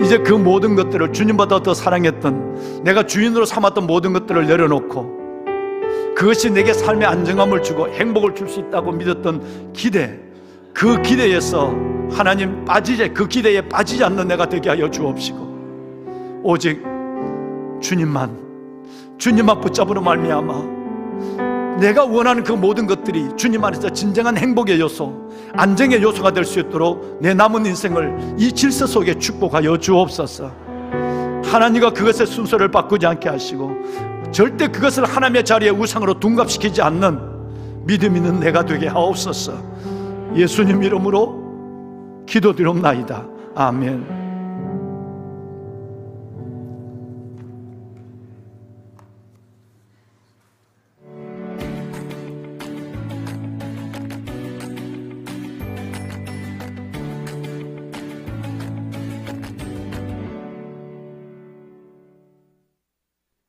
이제 그 모든 것들을, 주님보다 더 사랑했던, 내가 주인으로 삼았던 모든 것들을 내려놓고 그것이 내게 삶의 안정감을 주고 행복을 줄 수 있다고 믿었던 기대, 그 기대에서 하나님 그 기대에 빠지지 않는 내가 되게 하여 주옵시고, 오직 주님만 붙잡으로 말미암아 내가 원하는 그 모든 것들이 주님 안에서 진정한 행복의 요소, 안정의 요소가 될 수 있도록 내 남은 인생을 이 질서 속에 축복하여 주옵소서. 하나님과 그것의 순서를 바꾸지 않게 하시고 절대 그것을 하나님의 자리에 우상으로 둔갑시키지 않는 믿음 있는 내가 되게 하옵소서. 예수님 이름으로 기도드리옵나이다. 아멘.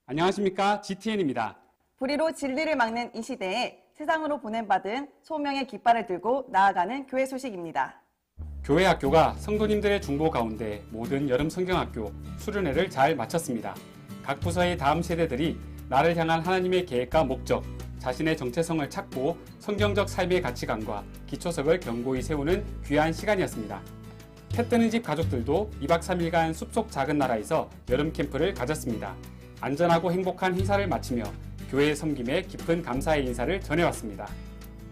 안녕하십니까, GTN입니다. 불의로 진리를 막는 이 시대에 세상으로 보냄받은 소명의 깃발을 들고 나아가는 교회 소식입니다. 교회 학교가 성도님들의 중보 가운데 모든 여름 성경학교 수련회를 잘 마쳤습니다. 각 부서의 다음 세대들이 나를 향한 하나님의 계획과 목적, 자신의 정체성을 찾고 성경적 삶의 가치관과 기초석을 견고히 세우는 귀한 시간이었습니다. 해 뜨는 집 가족들도 2박 3일간 숲속 작은 나라에서 여름 캠프를 가졌습니다. 안전하고 행복한 행사를 마치며 교회의 섬김에 깊은 감사의 인사를 전해왔습니다.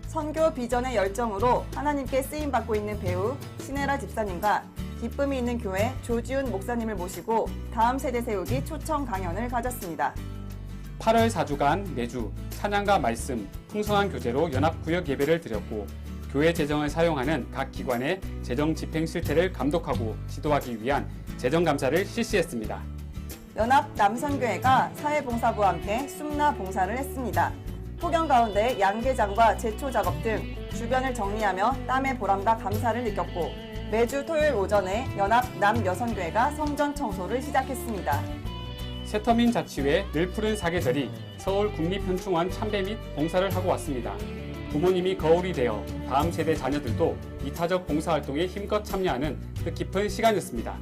선교 비전의 열정으로 하나님께 쓰임받고 있는 배우 신혜라 집사님과 기쁨이 있는 교회 조지훈 목사님을 모시고 다음 세대 세우기 초청 강연을 가졌습니다. 8월 4주간 매주 찬양과 말씀, 풍성한 교제로 연합구역 예배를 드렸고, 교회 재정을 사용하는 각 기관의 재정 집행 실태를 감독하고 지도하기 위한 재정감사를 실시했습니다. 연합 남선교회가 사회봉사부와 함께 숲나 봉사를 했습니다. 폭염 가운데 양계장과 제초 작업 등 주변을 정리하며 땀의 보람과 감사를 느꼈고, 매주 토요일 오전에 연합 남여선교회가 성전 청소를 시작했습니다. 새터민 자치회 늘 푸른 사계절이 서울 국립현충원 참배 및 봉사를 하고 왔습니다. 부모님이 거울이 되어 다음 세대 자녀들도 이타적 봉사활동에 힘껏 참여하는 뜻깊은 시간이었습니다.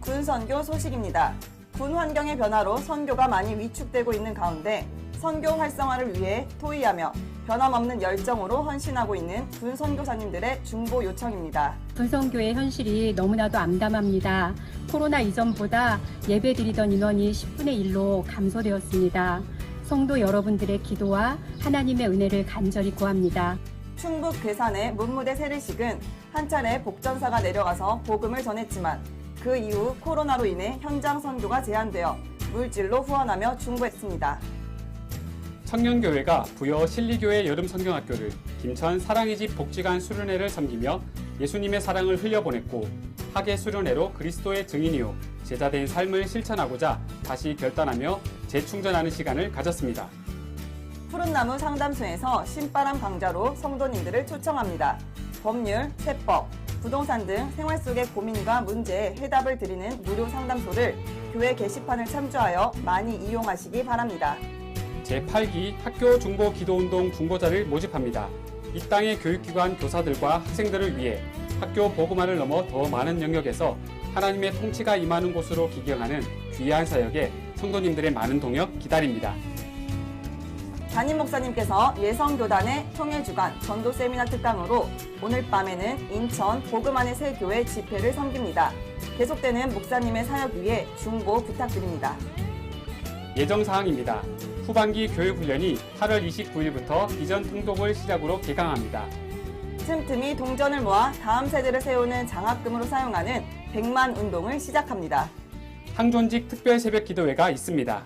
군 선교 소식입니다. 군 환경의 변화로 선교가 많이 위축되고 있는 가운데 선교 활성화를 위해 토의하며 변함없는 열정으로 헌신하고 있는 군 선교사님들의 중보 요청입니다. 군선교의 현실이 너무나도 암담합니다. 코로나 이전보다 예배드리던 인원이 10분의 1로 감소되었습니다. 성도 여러분들의 기도와 하나님의 은혜를 간절히 구합니다. 충북 괴산의 문무대 세례식은 한 차례 복전사가 내려가서 복음을 전했지만 그 이후 코로나로 인해 현장 선교가 제한되어 물질로 후원하며 중보했습니다. 청년교회가 부여 실리교회 여름 성경학교를 김천 사랑의 집 복지관 수련회를 섬기며 예수님의 사랑을 흘려보냈고, 학예 수련회로 그리스도의 증인이요 제자된 삶을 실천하고자 다시 결단하며 재충전하는 시간을 가졌습니다. 푸른나무 상담소에서 신바람 방자로 성도님들을 초청합니다. 법률, 세법, 부동산 등 생활 속의 고민과 문제에 해답을 드리는 무료 상담소를 교회 게시판을 참조하여 많이 이용하시기 바랍니다. 제8기 학교 중보 기도운동 중보자를 모집합니다. 이 땅의 교육기관 교사들과 학생들을 위해 학교 복음화를 넘어 더 많은 영역에서 하나님의 통치가 임하는 곳으로 기경하는 귀한 사역에 성도님들의 많은 동역 기다립니다. 담임 목사님께서 예성교단의 통일주간 전도 세미나 특강으로 오늘 밤에는 인천 복음안의 새 교회 집회를 섬깁니다. 계속되는 목사님의 사역 위에 중보 부탁드립니다. 예정사항입니다. 후반기 교육훈련이 8월 29일부터 비전 통독을 시작으로 개강합니다. 틈틈이 동전을 모아 다음 세대를 세우는 장학금으로 사용하는 100만 운동을 시작합니다. 항존직 특별 새벽 기도회가 있습니다.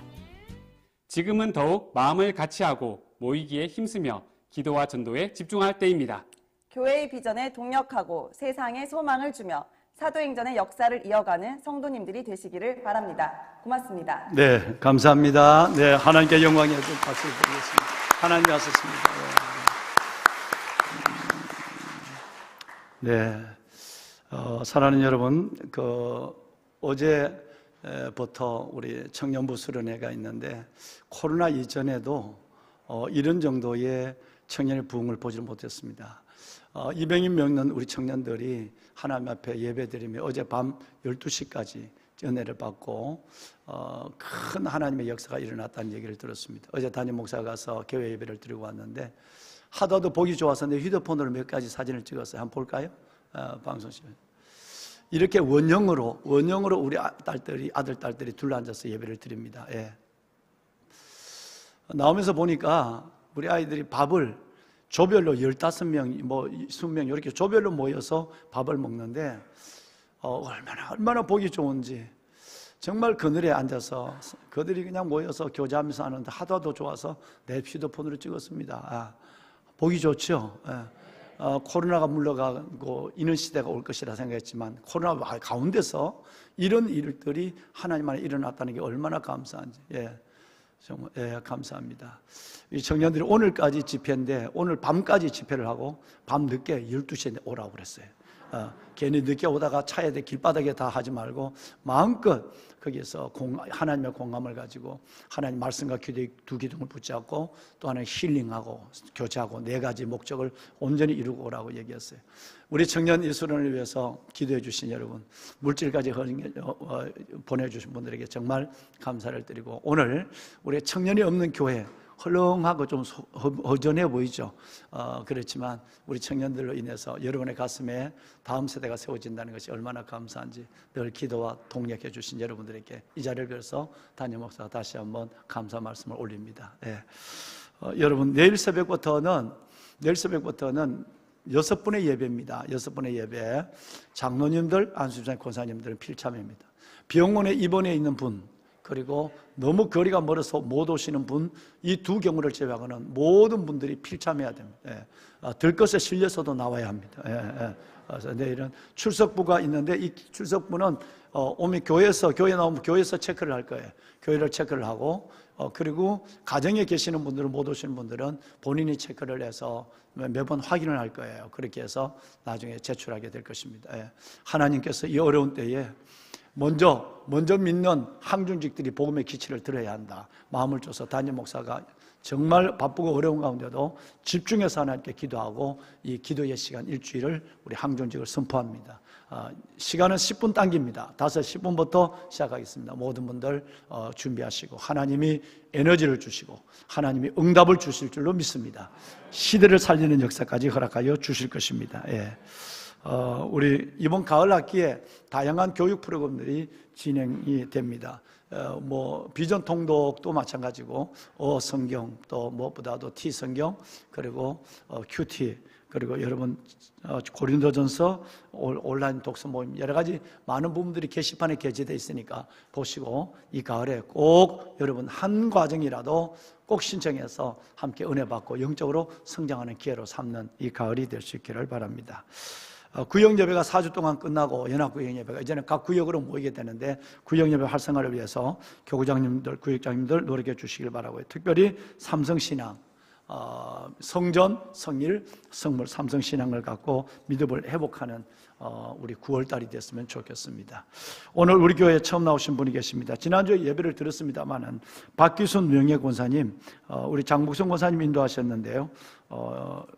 지금은 더욱 마음을 같이 하고 모이기에 힘쓰며 기도와 전도에 집중할 때입니다. 교회의 비전에 동력하고 세상에 소망을 주며 사도행전의 역사를 이어가는 성도님들이 되시기를 바랍니다. 고맙습니다. 네, 감사합니다. 네, 하나님께 영광의 박수 드리겠습니다. 하나님이 하셨습니다. 네, 사랑하는 여러분, 어제부터 우리 청년부 수련회가 있는데 코로나 이전에도 이런 정도의 청년의 부흥을 보지 못했습니다. 200인 넘는 우리 청년들이 하나님 앞에 예배드리며 어젯밤 12시까지 은혜를 받고 큰 하나님의 역사가 일어났다는 얘기를 들었습니다. 어제 담임 목사가 가서 교회 예배를 드리고 왔는데 하다도 보기 좋아서 내 휴대폰으로 몇 가지 사진을 찍었어요. 한번 볼까요? 방송실. 이렇게 원형으로 우리 아들, 딸들이 둘러앉아서 예배를 드립니다. 예. 나오면서 보니까 우리 아이들이 밥을 조별로 15명, 20명 이렇게 조별로 모여서 밥을 먹는데 얼마나 보기 좋은지 정말 그늘에 앉아서 그들이 그냥 모여서 교제하면서 하는데 하도 좋아서 내 휴대폰으로 찍었습니다. 보기 좋죠. 코로나가 물러가고 이런 시대가 올 것이라 생각했지만 코로나 가운데서 이런 일들이 하나님 안에 일어났다는 게 얼마나 감사한지 정말 감사합니다. 이 청년들이 오늘까지 집회인데 오늘 밤까지 집회를 하고 밤 늦게 12시에 오라고 그랬어요. 괜히 늦게 오다가 차에 길바닥에 다 하지 말고 마음껏 거기에서 하나님의 공감을 가지고 하나님 말씀과 두 기둥을 붙잡고 또 하나는 힐링하고 교제하고 4가지 목적을 온전히 이루고 오라고 얘기했어요. 우리 청년 예수론을 위해서 기도해 주신 여러분, 물질까지 보내주신 분들에게 정말 감사를 드리고 오늘 우리 청년이 없는 교회 헐렁하고 좀 허전해 보이죠. 그렇지만 우리 청년들로 인해서 여러분의 가슴에 다음 세대가 세워진다는 것이 얼마나 감사한지 늘 기도와 동력해 주신 여러분들에게 이 자리를 빌어서 담임 목사가 다시 한번 감사 말씀을 올립니다. 여러분 내일 새벽부터는 6분의 예배입니다. 6분의 예배. 장로님들, 안수장 권사님들은 필참입니다. 병원에 입원해 있는 분 그리고 너무 거리가 멀어서 못 오시는 분, 이 두 경우를 제외하고는 모든 분들이 필참해야 됩니다. 들것에 실려서도 나와야 합니다. 그래서 내일은 출석부가 있는데 이 출석부는 오면 교회 나오면 교회에서 체크를 할 거예요. 교회를 체크를 하고 그리고 가정에 계시는 분들은 못 오시는 분들은 본인이 체크를 해서 매번 확인을 할 거예요. 그렇게 해서 나중에 제출하게 될 것입니다. 하나님께서 이 어려운 때에 먼저 믿는 항준직들이 복음의 기치를 들어야 한다. 마음을 줘서 담임 목사가 정말 바쁘고 어려운 가운데도 집중해서 하나님께 기도하고 이 기도의 시간 일주일을 우리 항준직을 선포합니다. 시간은 10분 당깁니다. 5시 10분부터 시작하겠습니다. 모든 분들 준비하시고 하나님이 에너지를 주시고 하나님이 응답을 주실 줄로 믿습니다. 시대를 살리는 역사까지 허락하여 주실 것입니다. 우리 이번 가을 학기에 다양한 교육 프로그램들이 진행이 됩니다. 비전 통독도 마찬가지고 성경 또 무엇보다도 T 성경 그리고 QT 그리고 여러분 고린도전서 온라인 독서 모임 여러 가지 많은 부분들이 게시판에 게재되어 있으니까 보시고 이 가을에 꼭 여러분 한 과정이라도 꼭 신청해서 함께 은혜 받고 영적으로 성장하는 기회로 삼는 이 가을이 될 수 있기를 바랍니다. 구역 예배가 4주 동안 끝나고 연합 구역 예배가 이제는 각 구역으로 모이게 되는데 구역 예배 활성화를 위해서 교구장님들, 구역장님들 노력해 주시길 바라고요. 특별히 삼성신앙, 성전, 성일, 성물 삼성신앙을 갖고 믿음을 회복하는 우리 9월달이 됐으면 좋겠습니다. 오늘 우리 교회에 처음 나오신 분이 계십니다. 지난주에 예배를 드렸습니다마는 박기순 명예권사님, 우리 장복성 권사님 인도하셨는데요.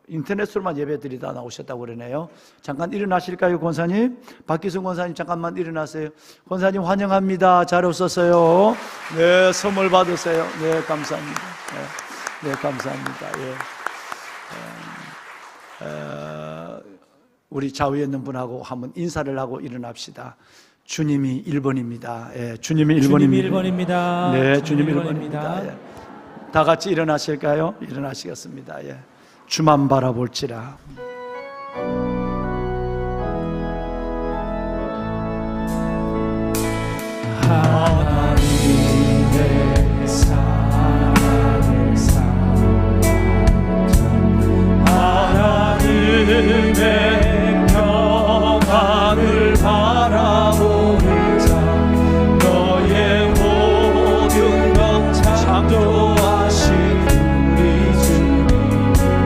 인터넷으로만 예배 드리다 나오셨다고 그러네요. 잠깐 일어나실까요, 권사님? 박기순 권사님 잠깐만 일어나세요. 권사님 환영합니다. 잘 오셨어요. 네, 선물 받으세요. 네, 감사합니다. 네, 감사합니다. 우리 좌우에 있는 분하고 한번 인사를 하고 일어납시다. 주님이 1번입니다. 예, 주님이 1번입니다. 네, 주님이 1번입니다. 예. 다 같이 일어나실까요? 일어나시겠습니다. 예. 주만 바라볼지라. 하나님의 사랑을 하나님의 평안을 바라보자. 너의 모든 것 창조하신 우리 주님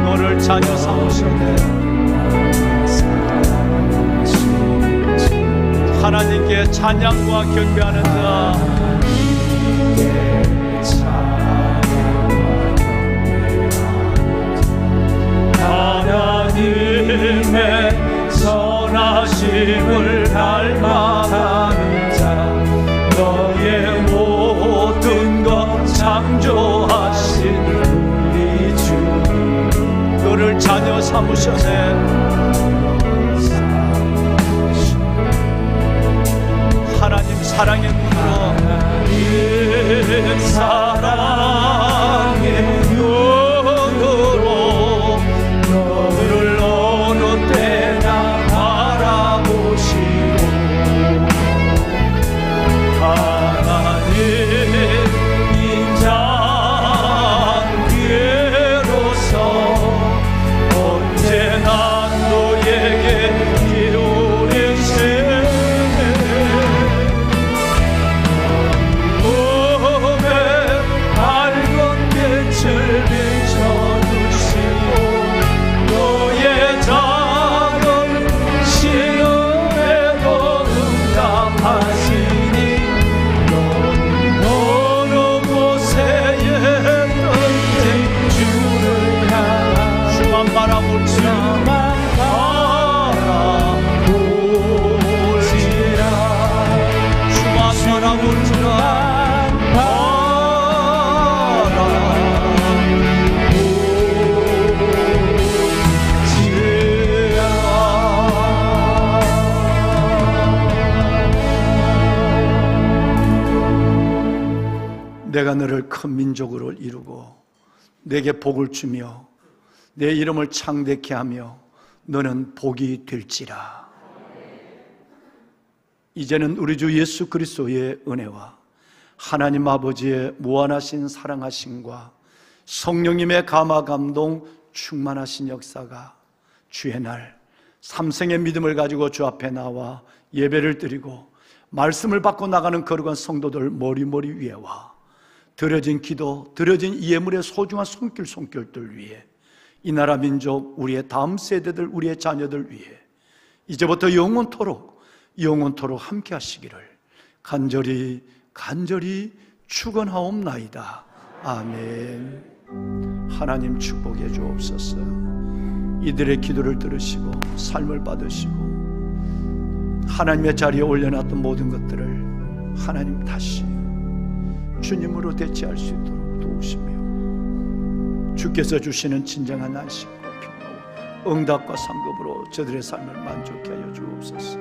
너를 자녀 삼으셨네. 하나님께 찬양과 경배하는 자. 하나님의 선하심을 닮아가는 자. 너의 모든 것 창조하신 우리 주님 너를 자녀 삼으셨네. 하나님 사랑의 눈으로, 하나님 사랑의 눈으로 너를 어느 때나 바라보시고 하나님 인자께로서 언제나 너에게 기울이시네. 몸에 밝은 빛을 비춰주시고 너의 작은 시험에도 응답하시니 어느 곳에 있든지 주를 향한 주만 바라볼지라. 주만 바라볼지라. 내가 너를 큰 민족으로 이루고 내게 복을 주며 내 이름을 창대케 하며 너는 복이 될지라. 이제는 우리 주 예수 그리스도의 은혜와 하나님 아버지의 무한하신 사랑하심과 성령님의 감화 감동 충만하신 역사가 주의 날 삼성의 믿음을 가지고 주 앞에 나와 예배를 드리고 말씀을 받고 나가는 거룩한 성도들 머리 위에와 드려진 기도, 드려진 예물의 소중한 손길들 위에 이 나라 민족, 우리의 다음 세대들, 우리의 자녀들 위해 이제부터 영원토록 함께 하시기를 간절히 축원하옵나이다. 아멘. 하나님 축복해 주옵소서. 이들의 기도를 들으시고 삶을 받으시고 하나님의 자리에 올려놨던 모든 것들을 하나님 다시 주님으로 대체할 수 있도록 도우시며 주께서 주시는 진정한 안식과 평화, 응답과 상급으로 저들의 삶을 만족케 하여 주옵소서.